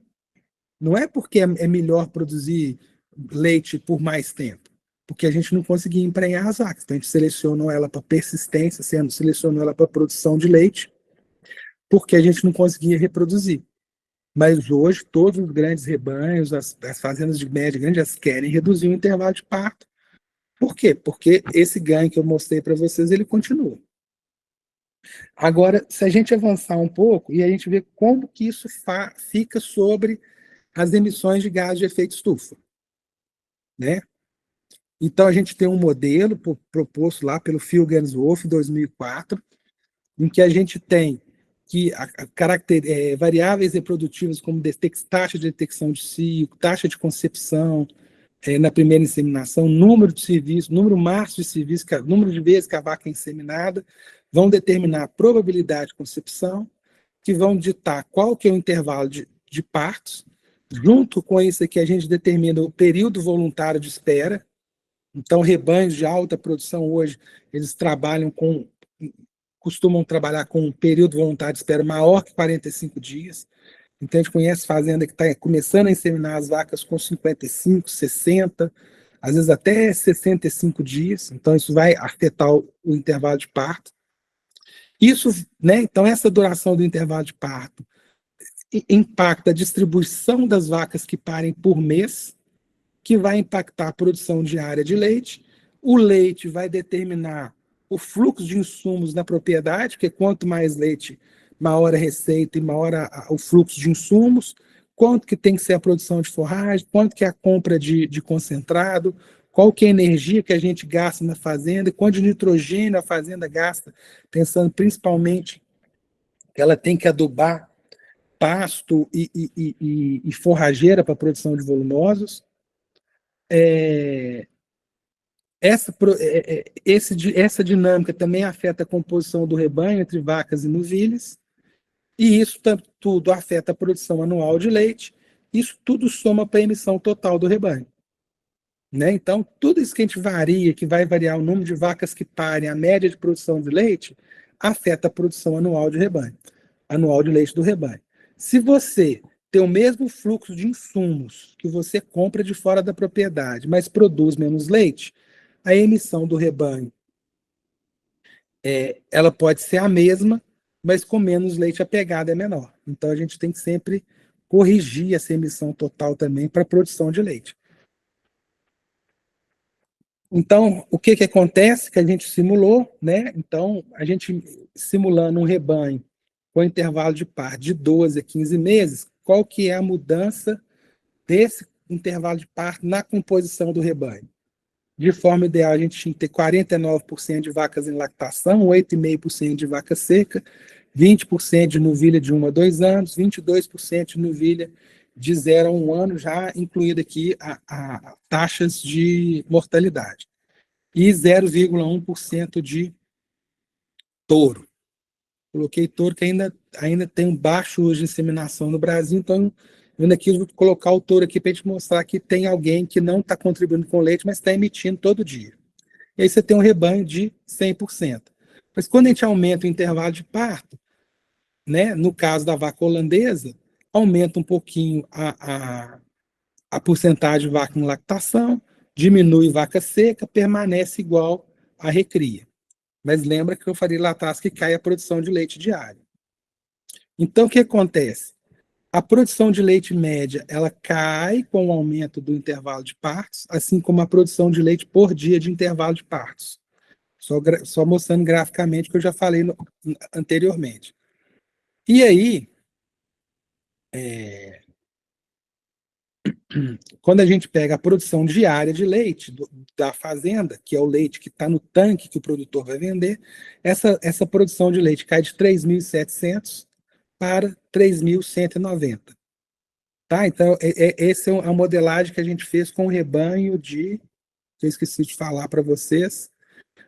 Não é porque é melhor produzir leite por mais tempo, porque a gente não conseguia emprenhar as vacas. Então a gente selecionou ela para persistência, selecionou ela para produção de leite, porque a gente não conseguia reproduzir. Mas hoje todos os grandes rebanhos, as fazendas de média grande, elas querem reduzir o intervalo de parto. Por quê? Porque esse ganho que eu mostrei para vocês, ele continua. Agora, se a gente avançar um pouco e a gente ver como que isso fica sobre as emissões de gás de efeito estufa, né? Então, a gente tem um modelo proposto lá pelo Phil Gainsworth, em 2004, em que a gente tem que variáveis reprodutivas como taxa de detecção de cio, taxa de concepção na primeira inseminação, número de serviço, número máximo de serviço, número de vezes que a vaca é inseminada, vão determinar a probabilidade de concepção, que vão ditar qual que é o intervalo de partos. Junto com isso aqui, a gente determina o período voluntário de espera. Então, rebanhos de alta produção hoje, eles costumam trabalhar com um período voluntário de espera maior que 45 dias. Então, a gente conhece fazenda que está começando a inseminar as vacas com 55, 60, às vezes até 65 dias. Então, isso vai afetar o intervalo de parto. Isso, né? Então, essa duração do intervalo de parto impacta a distribuição das vacas que parem por mês. que vai impactar a produção diária de leite. O leite vai determinar o fluxo de insumos na propriedade, porque quanto mais leite, maior a receita e maior o fluxo de insumos, quanto que tem que ser a produção de forragem, quanto que é a compra de concentrado, qual que é a energia que a gente gasta na fazenda, quanto de nitrogênio a fazenda gasta, pensando principalmente que ela tem que adubar pasto e forrageira para a produção de volumosos. Essa dinâmica também afeta a composição do rebanho entre vacas e novilhas, e isso tudo afeta a produção anual de leite. Isso tudo soma para a emissão total do rebanho. Né? Então, tudo isso que a gente varia, que vai variar o número de vacas que parem, a média de produção de leite, afeta a produção anual de rebanho, anual de leite do rebanho. Se você tem o mesmo fluxo de insumos que você compra de fora da propriedade, mas produz menos leite, a emissão do rebanho ela pode ser a mesma, mas com menos leite a pegada é menor. Então, a gente tem que sempre corrigir essa emissão total também para a produção de leite. Então, o que acontece? Que a gente simulou, né? Então, a gente simulando um rebanho com intervalo de parto de 12 a 15 meses, qual que é a mudança desse intervalo de parto na composição do rebanho? De forma ideal, a gente tinha que ter 49% de vacas em lactação, 8,5% de vaca seca, 20% de novilha de 1 a 2 anos, 22% de novilha de 0 a 1 ano, já incluído aqui a taxas de mortalidade. E 0,1% de touro. Coloquei touro que ainda tem um baixo uso de inseminação no Brasil, então eu ainda quis colocar o touro aqui para a gente mostrar que tem alguém que não está contribuindo com leite, mas está emitindo todo dia. E aí você tem um rebanho de 100%. Mas quando a gente aumenta o intervalo de parto, né, no caso da vaca holandesa, aumenta um pouquinho a porcentagem de vaca em lactação, diminui vaca seca, permanece igual à recria. Mas lembra que eu falei lá atrás que cai a produção de leite diário. Então, o que acontece? A produção de leite média, ela cai com o aumento do intervalo de partos, assim como a produção de leite por dia de intervalo de partos. Só mostrando graficamente o que eu já falei anteriormente. E aí, quando a gente pega a produção diária de leite da fazenda, que é o leite que está no tanque que o produtor vai vender, essa produção de leite cai de 3.700 para 3.190. Tá? Então, essa é a modelagem que a gente fez com o rebanho eu esqueci de falar para vocês,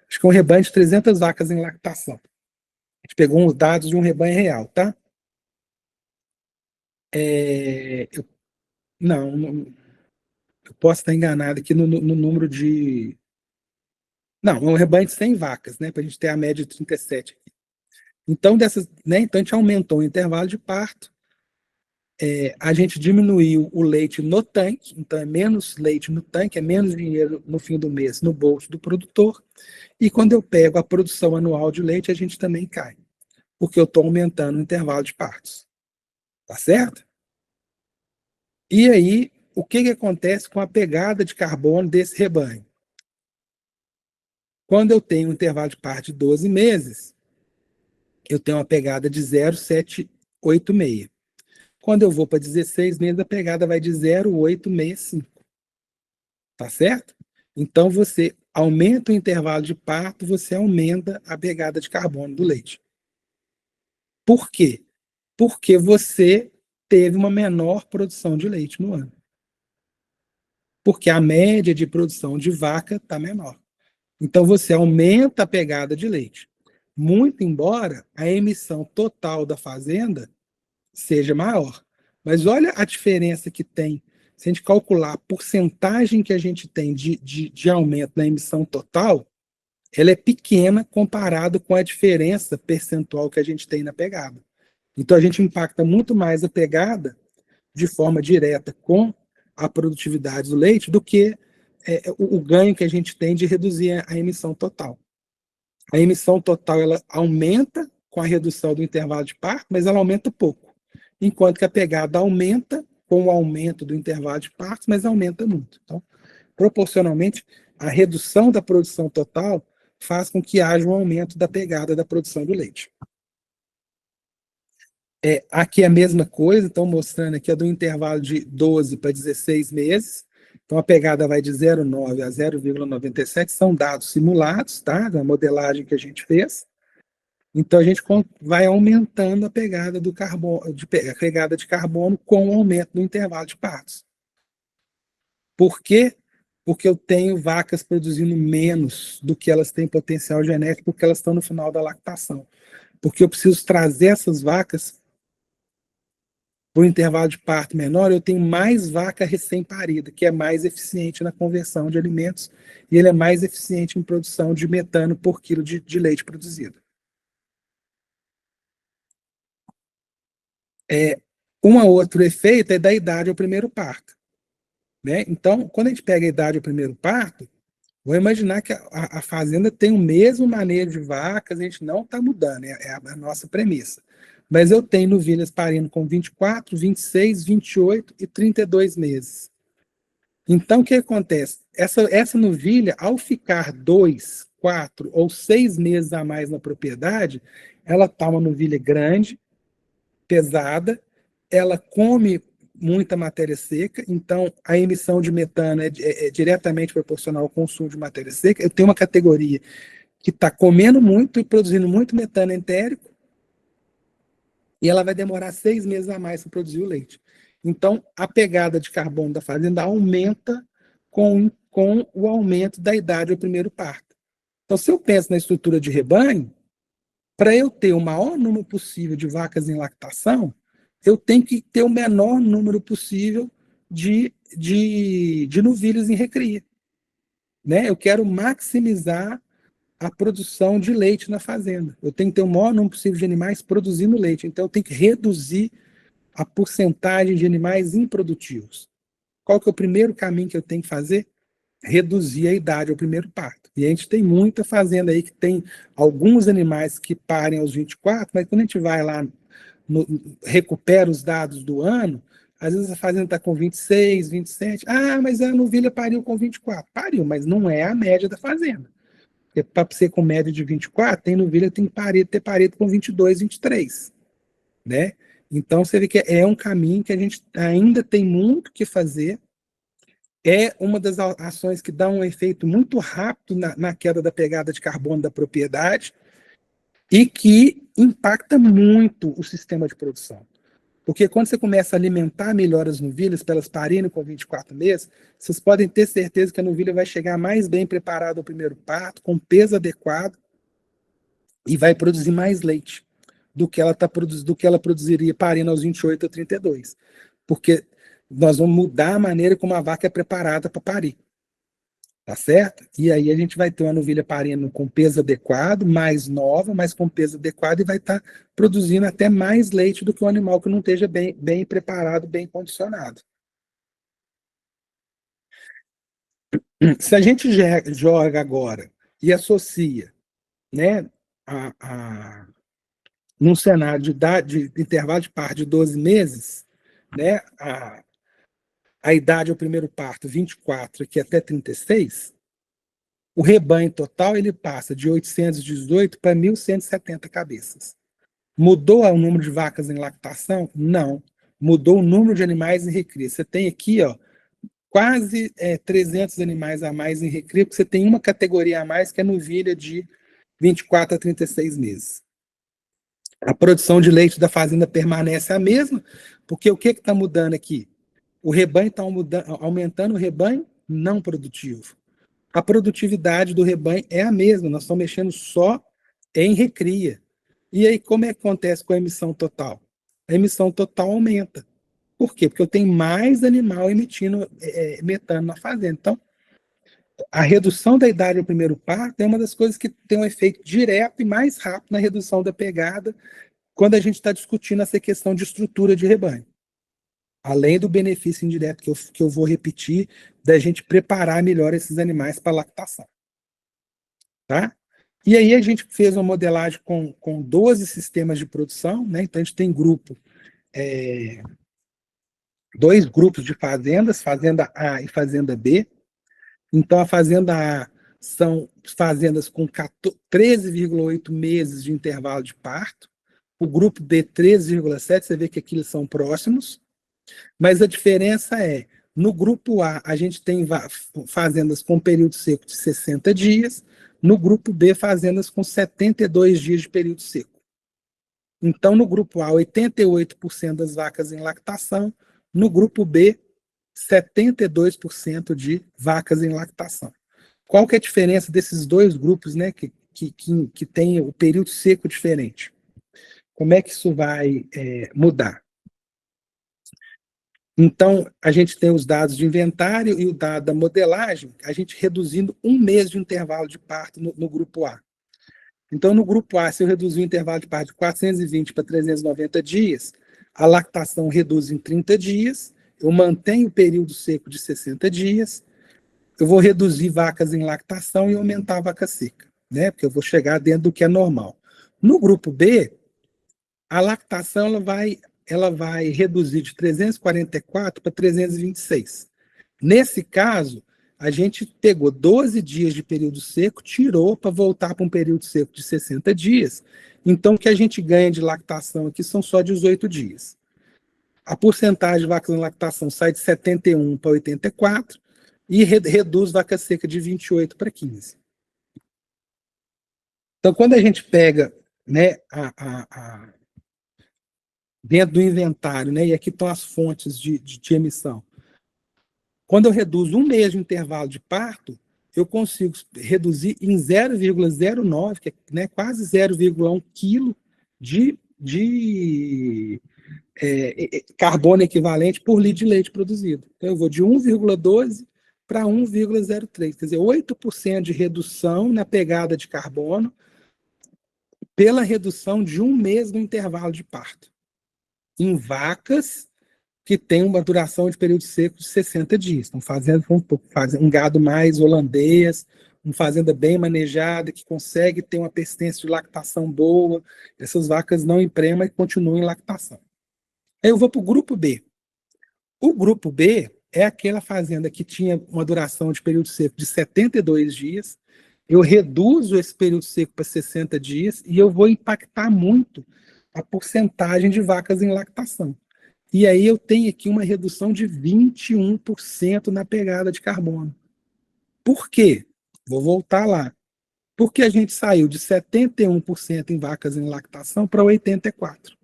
acho que é um rebanho de 300 vacas em lactação. A gente pegou uns dados de um rebanho real, tá? Não, eu posso estar enganado aqui no número de... Não, é um rebanho de 100 vacas, né? Para a gente ter a média de 37 aqui. Então, então a gente aumentou o intervalo de parto, a gente diminuiu o leite no tanque, então é menos leite no tanque, é menos dinheiro no fim do mês no bolso do produtor, e quando eu pego a produção anual de leite, a gente também cai, porque eu estou aumentando o intervalo de partos. Tá certo? E aí, o que acontece com a pegada de carbono desse rebanho? Quando eu tenho um intervalo de parto de 12 meses, eu tenho uma pegada de 0,786. Quando eu vou para 16 meses, a pegada vai de 0,865. Tá certo? Então, você aumenta o intervalo de parto, você aumenta a pegada de carbono do leite. Por quê? Porque você teve uma menor produção de leite no ano. Porque a média de produção de vaca está menor. Então, você aumenta a pegada de leite. Muito embora a emissão total da fazenda seja maior. Mas olha a diferença que tem. Se a gente calcular a porcentagem que a gente tem de aumento na emissão total, ela é pequena comparado com a diferença percentual que a gente tem na pegada. Então, a gente impacta muito mais a pegada de forma direta com a produtividade do leite do que o ganho que a gente tem de reduzir a emissão total. A emissão total ela aumenta com a redução do intervalo de parto, mas ela aumenta pouco. Enquanto que a pegada aumenta com o aumento do intervalo de partos, mas aumenta muito. Então, proporcionalmente, a redução da produção total faz com que haja um aumento da pegada da produção do leite. Aqui é a mesma coisa, então mostrando aqui do intervalo de 12 para 16 meses, então a pegada vai de 0,9 a 0,97, são dados simulados, tá? Da modelagem que a gente fez. Então a gente vai aumentando a pegada do carbono, a pegada de carbono com o aumento do intervalo de partos. Por quê? Porque eu tenho vacas produzindo menos do que elas têm potencial genético, porque elas estão no final da lactação. Porque eu preciso trazer essas vacas por um intervalo de parto menor, eu tenho mais vaca recém-parida, que é mais eficiente na conversão de alimentos e ele é mais eficiente em produção de metano por quilo de leite produzido. Um outro efeito é da idade ao primeiro parto. Né? Então, quando a gente pega a idade ao primeiro parto, vou imaginar que a fazenda tem o mesmo manejo de vacas, a gente não está mudando, é a nossa premissa. Mas eu tenho novilhas parindo com 24, 26, 28 e 32 meses. Então, o que acontece? Essa novilha, ao ficar 2, 4 ou 6 meses a mais na propriedade, ela está uma novilha grande, pesada, ela come muita matéria seca, então a emissão de metano é diretamente proporcional ao consumo de matéria seca. Eu tenho uma categoria que está comendo muito e produzindo muito metano entérico, e ela vai demorar 6 meses a mais para produzir o leite. Então, a pegada de carbono da fazenda aumenta com o aumento da idade ao primeiro parto. Então, se eu penso na estrutura de rebanho, para eu ter o maior número possível de vacas em lactação, eu tenho que ter o menor número possível de novilhos em recria. Né? Eu quero maximizar a produção de leite na fazenda. Eu tenho que ter o maior número possível de animais produzindo leite. Então, eu tenho que reduzir a porcentagem de animais improdutivos. Qual que é o primeiro caminho que eu tenho que fazer? Reduzir a idade ao primeiro parto. E a gente tem muita fazenda aí que tem alguns animais que parem aos 24, mas quando a gente vai lá, recupera os dados do ano, às vezes a fazenda está com 26, 27. Ah, mas a novilha pariu com 24. Pariu, mas não é a média da fazenda. Porque para ser com média de 24, tem novilha que tem que ter parido com 22, 23. Né? Então você vê que é um caminho que a gente ainda tem muito que fazer. É uma das ações que dá um efeito muito rápido na queda da pegada de carbono da propriedade e que impacta muito o sistema de produção. Porque quando você começa a alimentar melhor as novilhas, para elas parirem com 24 meses, vocês podem ter certeza que a novilha vai chegar mais bem preparada ao primeiro parto, com peso adequado, e vai produzir mais leite do que ela produziria parindo aos 28 ou 32. Porque nós vamos mudar a maneira como a vaca é preparada para parir. Tá certo? E aí a gente vai ter uma novilha parindo com peso adequado, mais nova, mas com peso adequado, e vai estar produzindo até mais leite do que um animal que não esteja bem preparado, bem condicionado. Se a gente joga agora e associa, né, num cenário de intervalo de parto de 12 meses, né, a idade ao primeiro parto, 24, aqui até 36, o rebanho total ele passa de 818 para 1.170 cabeças. Mudou o número de vacas em lactação? Não. Mudou o número de animais em recria. Você tem aqui, ó, quase 300 animais a mais em recria, porque você tem uma categoria a mais que é novilha de 24 a 36 meses. A produção de leite da fazenda permanece a mesma, porque o que está mudando aqui? O rebanho está aumentando o rebanho não produtivo. A produtividade do rebanho é a mesma, nós estamos mexendo só em recria. E aí, como é que acontece com a emissão total? A emissão total aumenta. Por quê? Porque eu tenho mais animal emitindo metano na fazenda. Então, a redução da idade ao primeiro parto é uma das coisas que tem um efeito direto e mais rápido na redução da pegada quando a gente está discutindo essa questão de estrutura de rebanho. Além do benefício indireto que eu vou repetir, da gente preparar melhor esses animais para lactação. Tá? E aí a gente fez uma modelagem com 12 sistemas de produção, né? Então a gente tem grupo dois grupos de fazendas, Fazenda A e Fazenda B. Então, a Fazenda A são fazendas com 13,8 meses de intervalo de parto, o grupo B 13,7, você vê que aqui eles são próximos, mas a diferença é, no grupo A, a gente tem fazendas com período seco de 60 dias, no grupo B, fazendas com 72 dias de período seco. Então, no grupo A, 88% das vacas em lactação, no grupo B, 72% de vacas em lactação. Qual que é a diferença desses dois grupos, né, que tem o período seco diferente? Como é que isso vai mudar? Então, a gente tem os dados de inventário e o dado da modelagem, a gente reduzindo 1 mês de intervalo de parto no grupo A. Então, no grupo A, se eu reduzir o intervalo de parto de 420 para 390 dias, a lactação reduz em 30 dias, eu mantenho o período seco de 60 dias, eu vou reduzir vacas em lactação e aumentar a vaca seca, né? Porque eu vou chegar dentro do que é normal. No grupo B, a lactação ela vai reduzir de 344 para 326. Nesse caso, a gente pegou 12 dias de período seco, tirou para voltar para um período seco de 60 dias. Então, o que a gente ganha de lactação aqui são só 18 dias. A porcentagem de vacas em lactação sai de 71 para 84 e reduz vaca seca de 28 para 15. Então, quando a gente pega, né, dentro do inventário, né, e aqui estão as fontes de emissão, quando eu reduzo 1 mês de intervalo de parto, eu consigo reduzir em 0,09, que é, né, quase 0,1 quilo de carbono equivalente por litro de leite produzido. Então, eu vou de 1,12 para 1,03, quer dizer, 8% de redução na pegada de carbono pela redução de 1 mês no intervalo de parto, em vacas que tem uma duração de período seco de 60 dias. Estão fazendo um gado mais holandês, uma fazenda bem manejada, que consegue ter uma persistência de lactação boa. Essas vacas não emprenham e continuam em lactação. Aí eu vou para o grupo B. O grupo B é aquela fazenda que tinha uma duração de período seco de 72 dias. Eu reduzo esse período seco para 60 dias e eu vou impactar muito a porcentagem de vacas em lactação. E aí eu tenho aqui uma redução de 21% na pegada de carbono. Por quê? Vou voltar lá. Porque a gente saiu de 71% em vacas em lactação para 84%.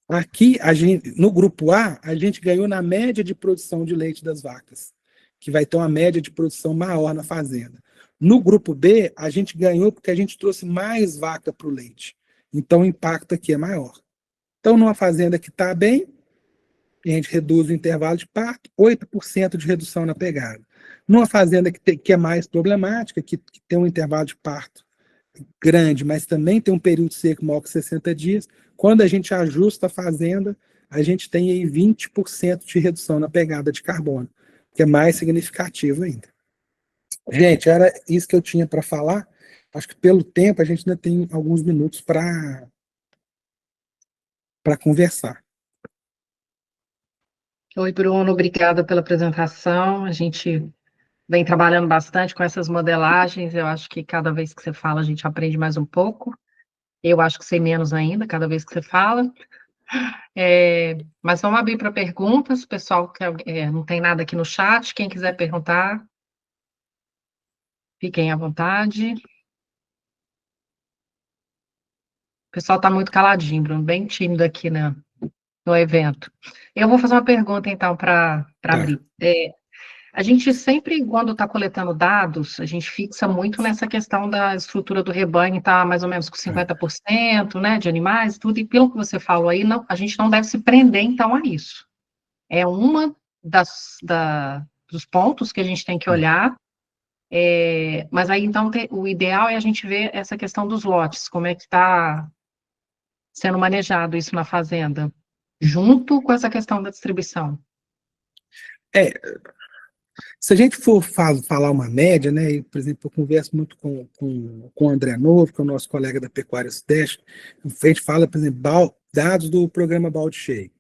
Aqui, no grupo A, a gente ganhou na média de produção de leite das vacas, que vai ter uma média de produção maior na fazenda. No grupo B, a gente ganhou porque a gente trouxe mais vaca para o leite. Então, o impacto aqui é maior. Então, numa fazenda que está bem, a gente reduz o intervalo de parto, 8% de redução na pegada. Numa fazenda que é mais problemática, que tem um intervalo de parto grande, mas também tem um período seco maior que 60 dias, quando a gente ajusta a fazenda, a gente tem aí 20% de redução na pegada de carbono, que é mais significativo ainda. Gente, era isso que eu tinha para falar. Acho que pelo tempo a gente ainda tem alguns minutos para conversar. Oi, Bruno, obrigada pela apresentação. A gente vem trabalhando bastante com essas modelagens. Eu acho que cada vez que você fala, a gente aprende mais um pouco. Eu acho que sei menos ainda, cada vez que você fala. Mas vamos abrir para perguntas. Pessoal, não tem nada aqui no chat. Quem quiser perguntar, fiquem à vontade. O pessoal está muito caladinho, Bruno, bem tímido aqui no evento. Eu vou fazer uma pergunta, então, para abrir. A gente sempre, quando está coletando dados, a gente fixa muito nessa questão da estrutura do rebanho, está mais ou menos com 50%, né, de animais, tudo, e pelo que você falou aí, a gente não deve se prender, então, a isso. É uma dos pontos que a gente tem que olhar, mas aí, então, o ideal é a gente ver essa questão dos lotes, como é que está sendo manejado isso na fazenda, junto com essa questão da distribuição. Se a gente for falar uma média, né, por exemplo, eu converso muito com o André Novo, que é o nosso colega da Pecuária Sudeste, a gente fala, por exemplo, dados do programa Balde Cheio.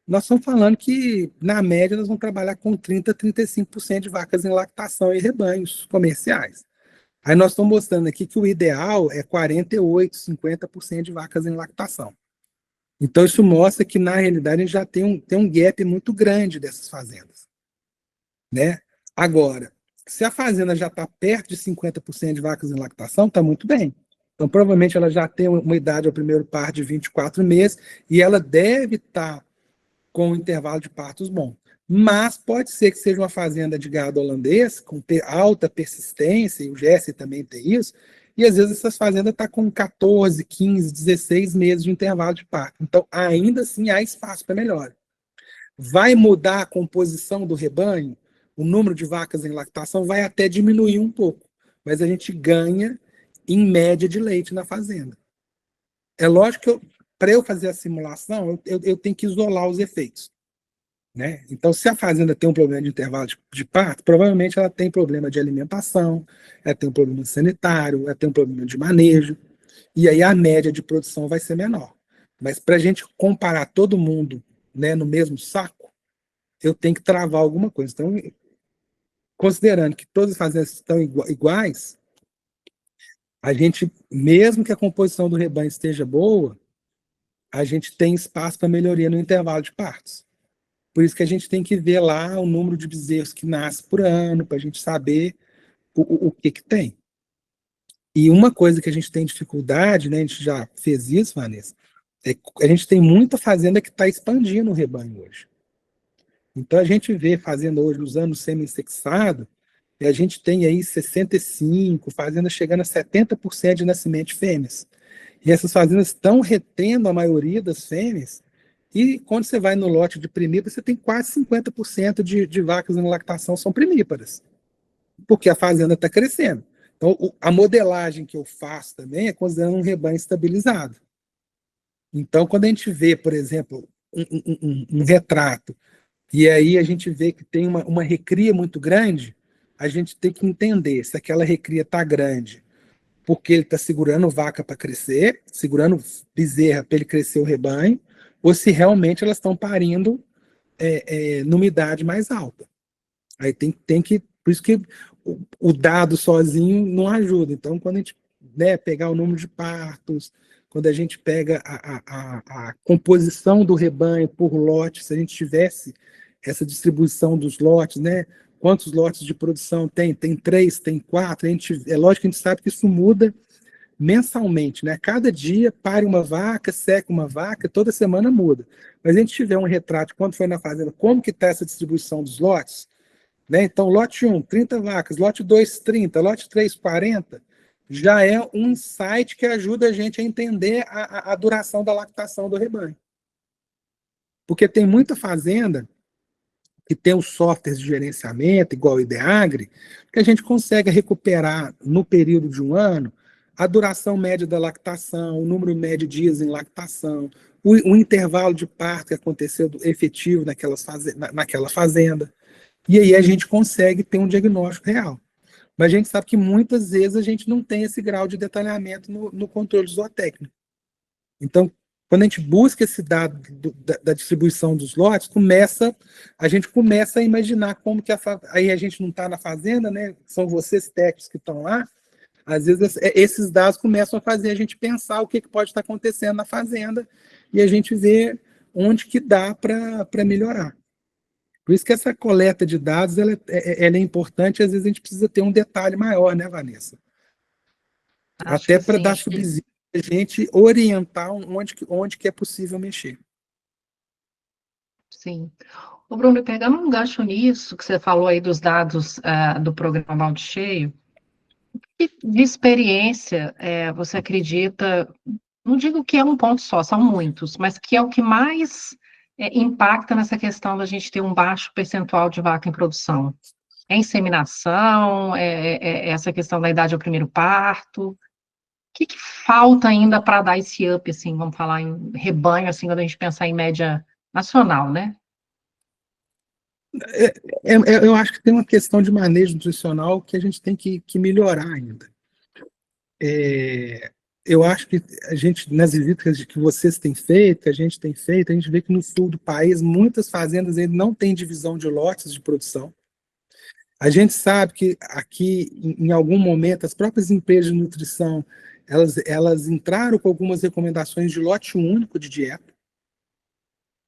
nós estamos falando que, na média, nós vamos trabalhar com 30% a 35% de vacas em lactação e rebanhos comerciais. Aí nós estamos mostrando aqui que o ideal é 48%, 50% de vacas em lactação. Então, isso mostra que, na realidade, a gente já tem um gap muito grande dessas fazendas, né? Agora, se a fazenda já está perto de 50% de vacas em lactação, está muito bem. Então, provavelmente, ela já tem uma idade ao primeiro par de 24 meses e ela deve estar com um intervalo de partos bom. Mas pode ser que seja uma fazenda de gado holandês, com alta persistência, e o Jesse também tem isso, e às vezes essas fazendas estão com 14, 15, 16 meses de intervalo de parto. Então, ainda assim, há espaço para melhora. Vai mudar a composição do rebanho? O número de vacas em lactação vai até diminuir um pouco, mas a gente ganha em média de leite na fazenda. É lógico que para eu fazer a simulação, eu tenho que isolar os efeitos, né? Então, se a fazenda tem um problema de intervalo de parto, provavelmente ela tem problema de alimentação, ela tem um problema sanitário, ela tem um problema de manejo, e aí a média de produção vai ser menor. Mas para a gente comparar todo mundo, né, no mesmo saco, eu tenho que travar alguma coisa. Então, considerando que todas as fazendas estão iguais, a gente, mesmo que a composição do rebanho esteja boa, a gente tem espaço para melhoria no intervalo de partos. Por isso que a gente tem que ver lá o número de bezerros que nasce por ano, para a gente saber o que tem. E uma coisa que a gente tem dificuldade, né, a gente já fez isso, Vanessa, é que a gente tem muita fazenda que está expandindo o rebanho hoje. Então a gente vê fazenda hoje usando semi-insexado, e a gente tem aí 65, fazenda chegando a 70% de nascimento de fêmeas. E essas fazendas estão retendo a maioria das fêmeas, e quando você vai no lote de primíparas, você tem quase 50% de vacas em lactação são primíparas, porque a fazenda está crescendo. Então, a modelagem que eu faço também é considerando um rebanho estabilizado. Então, quando a gente vê, por exemplo, um retrato, e aí a gente vê que tem uma recria muito grande, a gente tem que entender se aquela recria está grande porque ele está segurando vaca para crescer, segurando bezerra para ele crescer o rebanho, ou se realmente elas estão parindo numa idade mais alta. Aí tem que, por isso que o dado sozinho não ajuda. Então, quando a gente, né, pegar o número de partos, quando a gente pega a composição do rebanho por lote, se a gente tivesse essa distribuição dos lotes, né, quantos lotes de produção tem? Tem 3, tem 4, é lógico que a gente sabe que isso muda mensalmente, né? Cada dia pare uma vaca, seca uma vaca, toda semana muda. Mas a gente tiver um retrato de quando foi na fazenda, como que está essa distribuição dos lotes, né? Então, lote 1, 30 vacas, lote 2, 30, lote 3, 40, já é um insight que ajuda a gente a entender a duração da lactação do rebanho. Porque tem muita fazenda que tem os softwares de gerenciamento, igual o Ideagri, que a gente consegue recuperar no período de um ano a duração média da lactação, o número médio de dias em lactação, o intervalo de parto que aconteceu efetivo naquela fazenda. E aí a gente consegue ter um diagnóstico real. Mas a gente sabe que muitas vezes a gente não tem esse grau de detalhamento no controle zootécnico. Então, quando a gente busca esse dado da distribuição dos lotes, a gente começa a imaginar como que aí a gente não está na fazenda, né? São vocês técnicos que estão lá. Às vezes esses dados começam a fazer a gente pensar o que pode estar acontecendo na fazenda e a gente vê onde que dá para melhorar. Por isso que essa coleta de dados ela é importante, às vezes a gente precisa ter um detalhe maior, né, Vanessa? Acho Até que para sim, dar acho que subsídio, a gente orientar onde que é possível mexer. sim. Ô, Bruno, pegando um gancho nisso que você falou aí dos dados do programa Balde Cheio, que de experiência você acredita, não digo que é um ponto só, são muitos, mas que é o que mais impacta nessa questão da gente ter um baixo percentual de vaca em produção? É inseminação, essa questão da idade ao primeiro parto? O que falta ainda para dar esse up, assim, vamos falar em rebanho, assim, quando a gente pensar em média nacional, né? Eu acho que tem uma questão de manejo nutricional que a gente tem que melhorar ainda. eu acho que a gente, nas visitas que vocês têm feito, que a gente tem feito, a gente vê que no sul do país, muitas fazendas ainda não têm divisão de lotes de produção. A gente sabe que aqui, em algum momento, as próprias empresas de nutrição, elas entraram com algumas recomendações de lote único de dieta,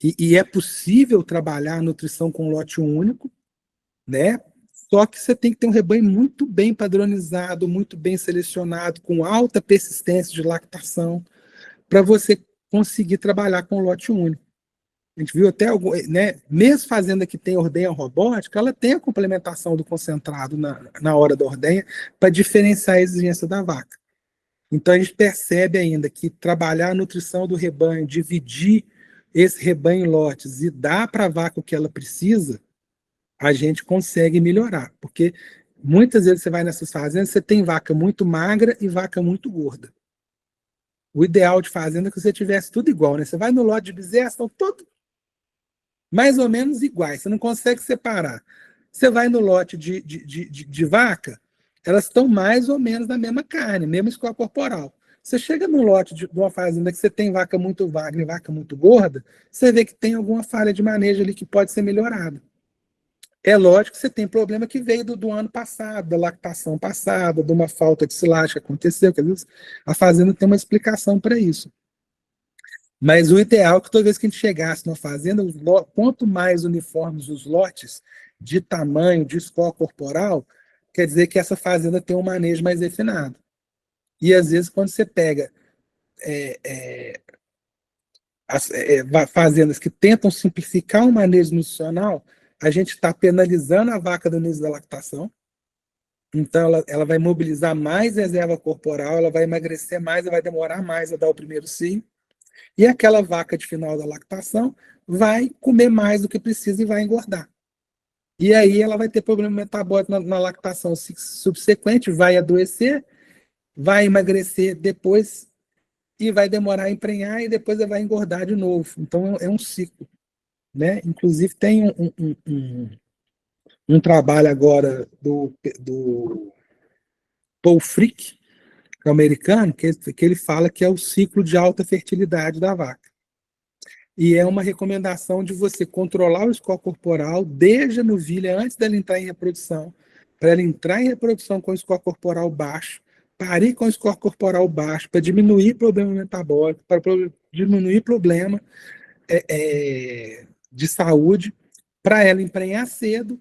e é possível trabalhar a nutrição com lote único, né? Só que você tem que ter um rebanho muito bem padronizado, muito bem selecionado, com alta persistência de lactação, para você conseguir trabalhar com lote único. A gente viu até, né, mesmo fazenda que tem ordenha robótica, ela tem a complementação do concentrado na hora da ordenha para diferenciar a exigência da vaca. Então a gente percebe ainda que trabalhar a nutrição do rebanho, dividir esse rebanho em lotes e dar para a vaca o que ela precisa, a gente consegue melhorar. Porque muitas vezes você vai nessas fazendas, você tem vaca muito magra e vaca muito gorda. O ideal de fazenda é que você tivesse tudo igual, né? Você vai no lote de bezerros, estão todos mais ou menos iguais, você não consegue separar. Você vai no lote de vaca, elas estão mais ou menos da mesma carne, mesma escola corporal. Você chega no lote de uma fazenda que você tem vaca muito magra e vaca muito gorda, você vê que tem alguma falha de manejo ali que pode ser melhorada. É lógico que você tem problema que veio do ano passado, da lactação passada, de uma falta de silagem que aconteceu, que às vezes a fazenda tem uma explicação para isso. Mas o ideal é que toda vez que a gente chegasse numa fazenda, quanto mais uniformes os lotes de tamanho, de escola corporal, quer dizer que essa fazenda tem um manejo mais refinado. E às vezes quando você pega fazendas que tentam simplificar o manejo nutricional, a gente está penalizando a vaca do início da lactação. Então ela vai mobilizar mais reserva corporal, ela vai emagrecer mais, ela vai demorar mais a dar o primeiro cio. E aquela vaca de final da lactação vai comer mais do que precisa e vai engordar. E aí ela vai ter problema metabólico na lactação subsequente, vai adoecer, vai emagrecer depois e vai demorar a emprenhar e depois ela vai engordar de novo. Então é um ciclo, né? Inclusive tem um trabalho agora do Paul Frick, que é americano, que ele fala que é o ciclo de alta fertilidade da vaca. E é uma recomendação de você controlar o score corporal desde a novilha, antes dela entrar em reprodução, para ela entrar em reprodução com o score corporal baixo, parir com o score corporal baixo, para diminuir problema metabólico, para diminuir problema de saúde, para ela emprenhar cedo,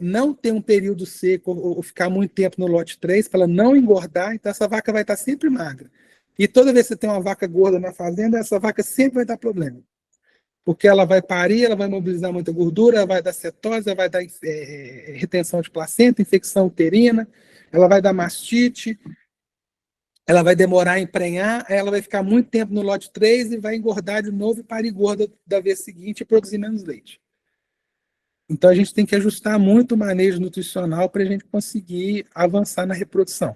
não ter um período seco ou ficar muito tempo no lote 3, para ela não engordar, então essa vaca vai estar sempre magra. E toda vez que você tem uma vaca gorda na fazenda, essa vaca sempre vai dar problema. Porque ela vai parir, ela vai mobilizar muita gordura, ela vai dar cetose, ela vai dar retenção de placenta, infecção uterina, ela vai dar mastite, ela vai demorar a emprenhar, ela vai ficar muito tempo no lote 3 e vai engordar de novo e parir gorda da vez seguinte e produzir menos leite. Então a gente tem que ajustar muito o manejo nutricional para a gente conseguir avançar na reprodução.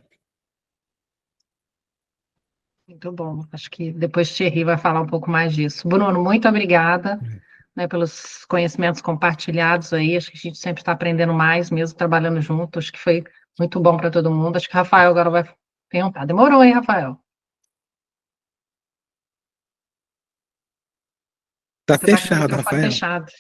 Muito bom. Acho que depois Thierry vai falar um pouco mais disso. Bruno, muito obrigada, né, pelos conhecimentos compartilhados aí. Acho que a gente sempre está aprendendo mais, mesmo trabalhando junto. Acho que foi muito bom para todo mundo. Acho que o Rafael agora vai perguntar. Demorou, hein, Rafael? Está Você está com o fechado, microfone Rafael. fechado.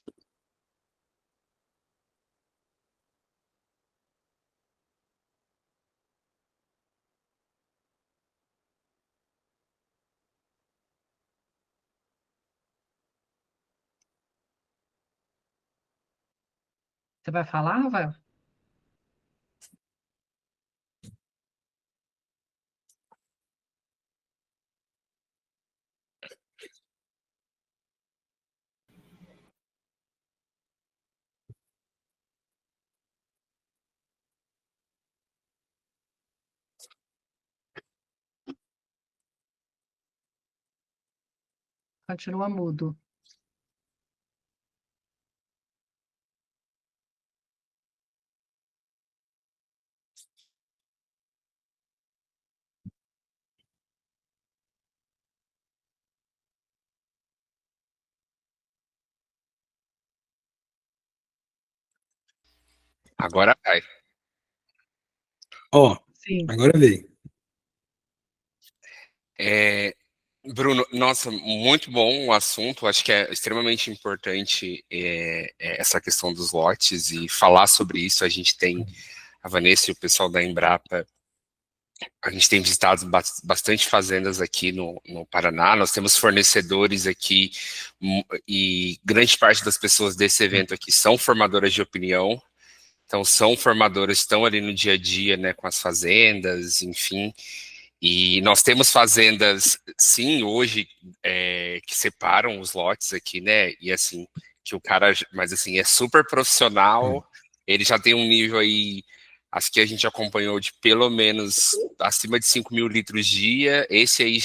Você vai falar, Rafael? Continua mudo. Agora vai. Ó, Sim. agora veio. É, Bruno, nossa, muito bom o assunto. Acho que é extremamente importante essa questão dos lotes e falar sobre isso. A gente tem, a Vanessa e o pessoal da Embrapa, a gente tem visitado bastante fazendas aqui no Paraná. Nós temos fornecedores aqui e grande parte das pessoas desse evento aqui são formadoras de opinião. Então, são formadoras, estão ali no dia a dia, né, com as fazendas, enfim. E nós temos fazendas, sim, hoje, que separam os lotes aqui, né? E assim, que o cara, mas assim, é super profissional, ele já tem um nível aí, acho que a gente acompanhou de pelo menos acima de 5.000 litros dia, esse aí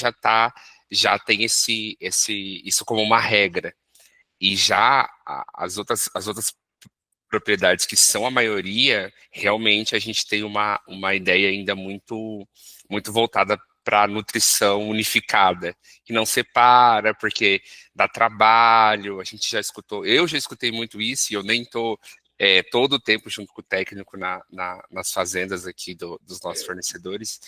já tem isso como uma regra. E já as outras propriedades que são a maioria, realmente a gente tem uma ideia ainda muito voltada para a nutrição unificada, que não separa, porque dá trabalho, a gente já escutou, eu já escutei muito isso, e eu nem estou todo o tempo junto com o técnico nas fazendas aqui dos nossos fornecedores,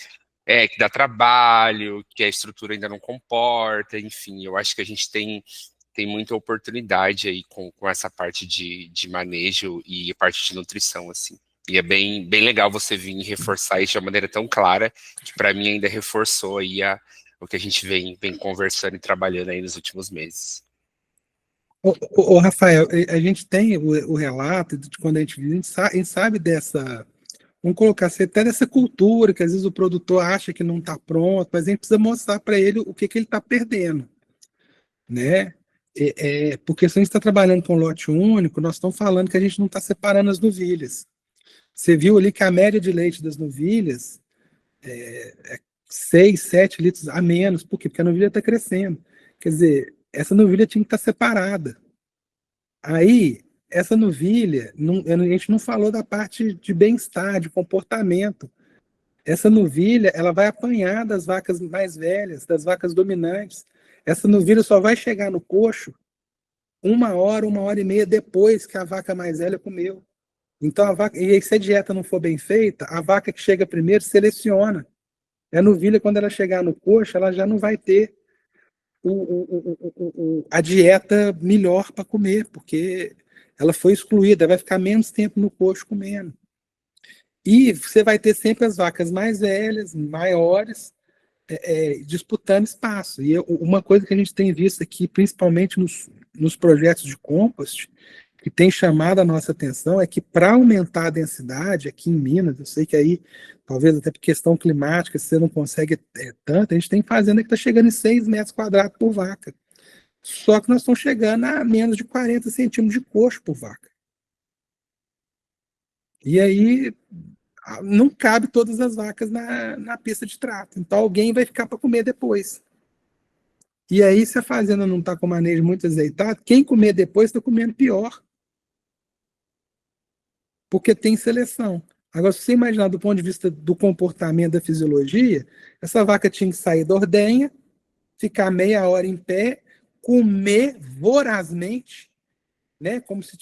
que dá trabalho, que a estrutura ainda não comporta, enfim, eu acho que a gente tem muita oportunidade aí com essa parte de manejo e parte de nutrição, assim. E é bem legal você vir reforçar isso de uma maneira tão clara, que para mim ainda reforçou aí o que a gente vem conversando e trabalhando aí nos últimos meses. Ô, Rafael, a gente tem o relato de quando a gente vive, a gente sabe dessa, vamos colocar assim, até dessa cultura, que às vezes o produtor acha que não está pronto, mas a gente precisa mostrar para ele o que ele está perdendo, né? Porque se a gente está trabalhando com lote único, nós estamos falando que a gente não está separando as novilhas. Você viu ali que a média de leite das novilhas é 6, 7 litros a menos. Por quê? Porque a novilha está crescendo. Quer dizer, essa novilha tinha que estar separada. Aí, essa novilha, a gente não falou da parte de bem-estar, de comportamento. Essa novilha, ela vai apanhar das vacas mais velhas, das vacas dominantes. Essa novilha só vai chegar no coxo 1 hora e meia depois que a vaca mais velha comeu. Então, e aí, se a dieta não for bem feita, a vaca que chega primeiro seleciona. A novilha, quando ela chegar no coxo, ela já não vai ter a dieta melhor para comer, porque ela foi excluída, vai ficar menos tempo no coxo comendo. E você vai ter sempre as vacas mais velhas, maiores, disputando espaço. E uma coisa que a gente tem visto aqui, principalmente nos projetos de compost, que tem chamado a nossa atenção, é que para aumentar a densidade aqui em Minas, eu sei que aí, talvez até por questão climática, você não consegue tanto, a gente tem fazenda que está chegando em 6 metros quadrados por vaca. Só que nós estamos chegando a menos de 40 centímetros de coxo por vaca. E aí não cabe todas as vacas na pista de trato. Então alguém vai ficar para comer depois. E aí, se a fazenda não está com o manejo muito azeitado, quem comer depois está comendo pior. Porque tem seleção. Agora, se você imaginar do ponto de vista do comportamento da fisiologia, essa vaca tinha que sair da ordenha, ficar meia hora em pé, comer vorazmente, né? Como se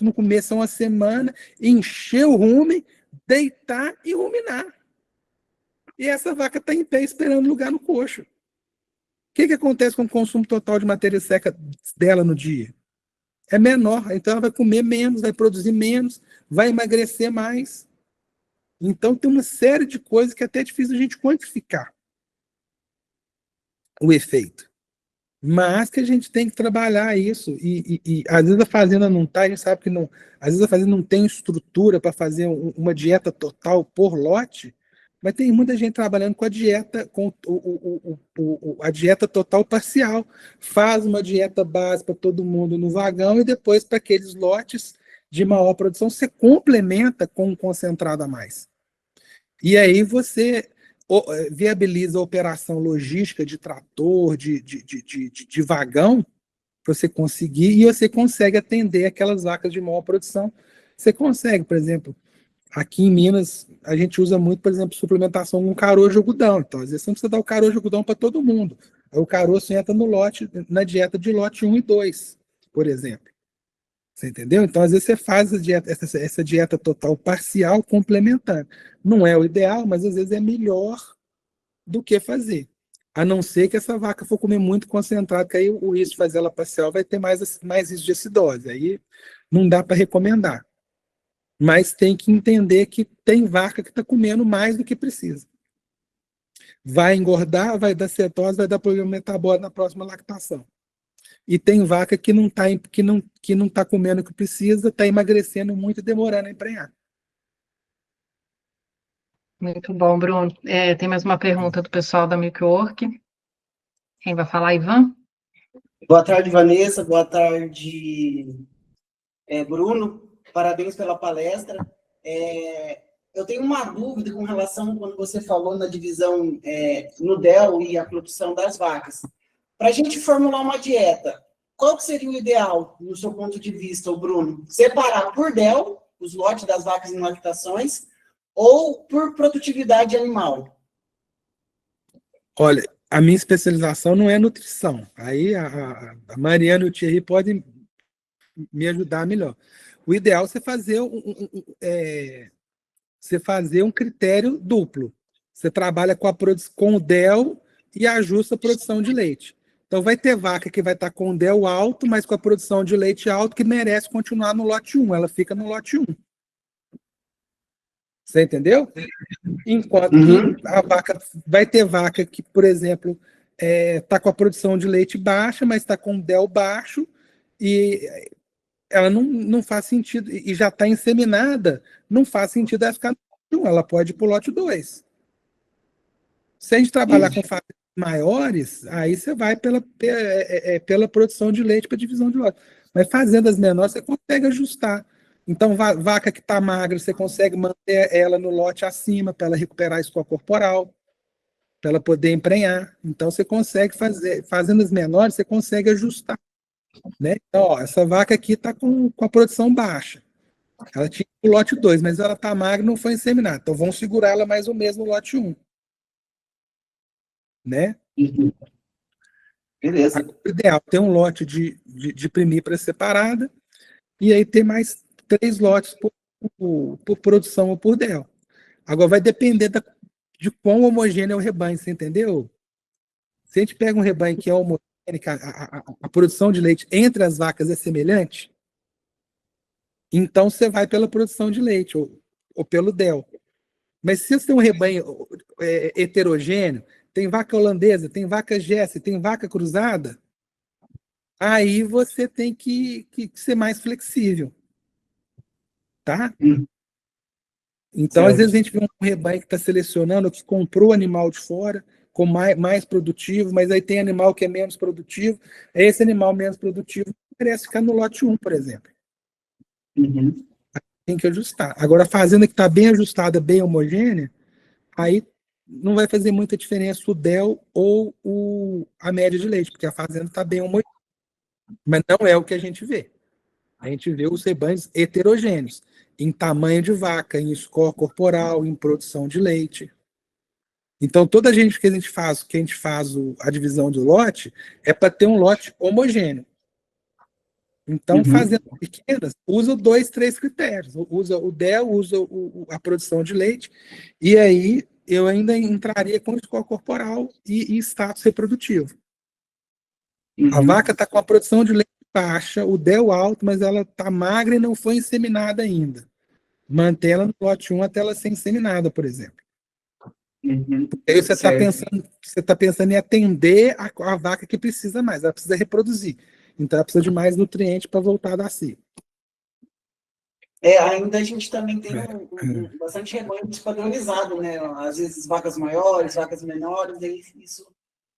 não comesse uma semana, encher o rumen, deitar e ruminar. E essa vaca está em pé esperando lugar no coxo. O que acontece com o consumo total de matéria seca dela no dia? É menor, então ela vai comer menos, vai produzir menos, vai emagrecer mais. Então tem uma série de coisas que é até difícil a gente quantificar o efeito. Mas que a gente tem que trabalhar isso. E às vezes a fazenda não está, a gente sabe que não. Às vezes a fazenda não tem estrutura para fazer uma dieta total por lote, mas tem muita gente trabalhando com a dieta, com a dieta total parcial. Faz uma dieta base para todo mundo no vagão e depois, para aqueles lotes de maior produção, você complementa com um concentrado a mais. E aí você viabiliza a operação logística de trator, de vagão, para você conseguir, e você consegue atender aquelas vacas de maior produção. Você consegue, por exemplo, aqui em Minas, a gente usa muito, por exemplo, suplementação com caroço algodão. Então, às vezes você não precisa dar o caroço algodão para todo mundo. Aí o caroço entra no lote, na dieta de lote 1 e 2, por exemplo. Você entendeu? Então, às vezes você faz essa dieta total parcial complementando. Não é o ideal, mas às vezes é melhor do que fazer. A não ser que essa vaca for comer muito concentrado, que aí o risco de fazer ela parcial vai ter mais risco de acidose. Aí não dá para recomendar. Mas tem que entender que tem vaca que está comendo mais do que precisa. Vai engordar, vai dar cetose, vai dar problema metabólico na próxima lactação. E tem vaca que não tá comendo o que precisa, está emagrecendo muito e demorando a emprenhar. Muito bom, Bruno. Tem mais uma pergunta do pessoal da Milkwork. Quem vai falar, Ivan? Boa tarde, Vanessa. Boa tarde, Bruno. Parabéns pela palestra. Eu tenho uma dúvida com relação quando você falou na divisão no DEL e a produção das vacas. Para a gente formular uma dieta, qual seria o ideal, no seu ponto de vista, Bruno? Separar por DEL, os lotes das vacas em lactações, ou por produtividade animal? Olha, a minha especialização não é nutrição. Aí a Mariana e o Thierry podem me ajudar melhor. O ideal é você fazer um critério duplo. Você trabalha com o DEL e ajusta a produção de leite. Então vai ter vaca que vai estar com o DEL alto, mas com a produção de leite alto, que merece continuar no lote 1. Ela fica no lote 1. Você entendeu? Enquanto que a vaca vai ter vaca que, por exemplo, está com a produção de leite baixa, mas está com o DEL baixo e ela não faz sentido, e já está inseminada, não faz sentido ela ficar no lote 1, ela pode ir para o lote 2. Se a gente trabalhar com fazendas maiores, aí você vai pela produção de leite para divisão de lote. Mas fazendas menores você consegue ajustar. Então, vaca que está magra, você consegue manter ela no lote acima para ela recuperar a score corporal, para ela poder emprenhar. Então, você consegue fazendas menores, você consegue ajustar. Né? Então, essa vaca aqui está com a produção baixa. Ela tinha o lote 2, mas ela está magra e não foi inseminada. Então, vamos segurar ela mais ou menos no lote 1. Né? Beleza. O ideal é ter um lote de primípara separada e aí ter mais 3 lotes por produção ou por DEL. Agora vai depender de quão homogêneo é o rebanho, você entendeu? Se a gente pega um rebanho que é homogêneo, a produção de leite entre as vacas é semelhante, então você vai pela produção de leite ou pelo DEL. Mas se você tem um rebanho heterogêneo, tem vaca holandesa, tem vaca Jesse, tem vaca cruzada, aí você tem que ser mais flexível. Tá? Então, às vezes, a gente vê um rebanho que está selecionando, que comprou animal de fora, com mais produtivo, mas aí tem animal que é menos produtivo. Esse animal menos produtivo merece ficar no lote 1, por exemplo. Tem que ajustar. Agora, a fazenda que está bem ajustada, bem homogênea, aí não vai fazer muita diferença o DEL ou a média de leite, porque a fazenda está bem homogênea. Mas não é o que a gente vê. A gente vê os rebanhos heterogêneos, em tamanho de vaca, em score corporal, em produção de leite. Então, toda a gente que a gente faz a divisão do lote, é para ter um lote homogêneo. Então, fazendas pequenas, usa 2, 3 critérios. Usa o DEL, usa a produção de leite, e aí eu ainda entraria com score corporal e status reprodutivo. A vaca está com a produção de leite baixa, o DEL alto, mas ela está magra e não foi inseminada ainda. Mantém ela no lote 1 até ela ser inseminada, por exemplo. Aí você está pensando em atender a vaca que precisa mais, ela precisa reproduzir. Então ela precisa de mais nutrientes para voltar a dar cio. Ainda a gente também tem bastante rebanho despadronizado, né? Às vezes vacas maiores, vacas menores, e isso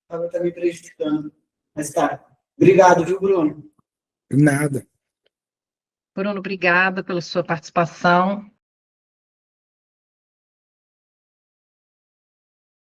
acaba também prejudicando. Mas tá. Obrigado, viu, Bruno? Nada. Bruno, obrigada pela sua participação.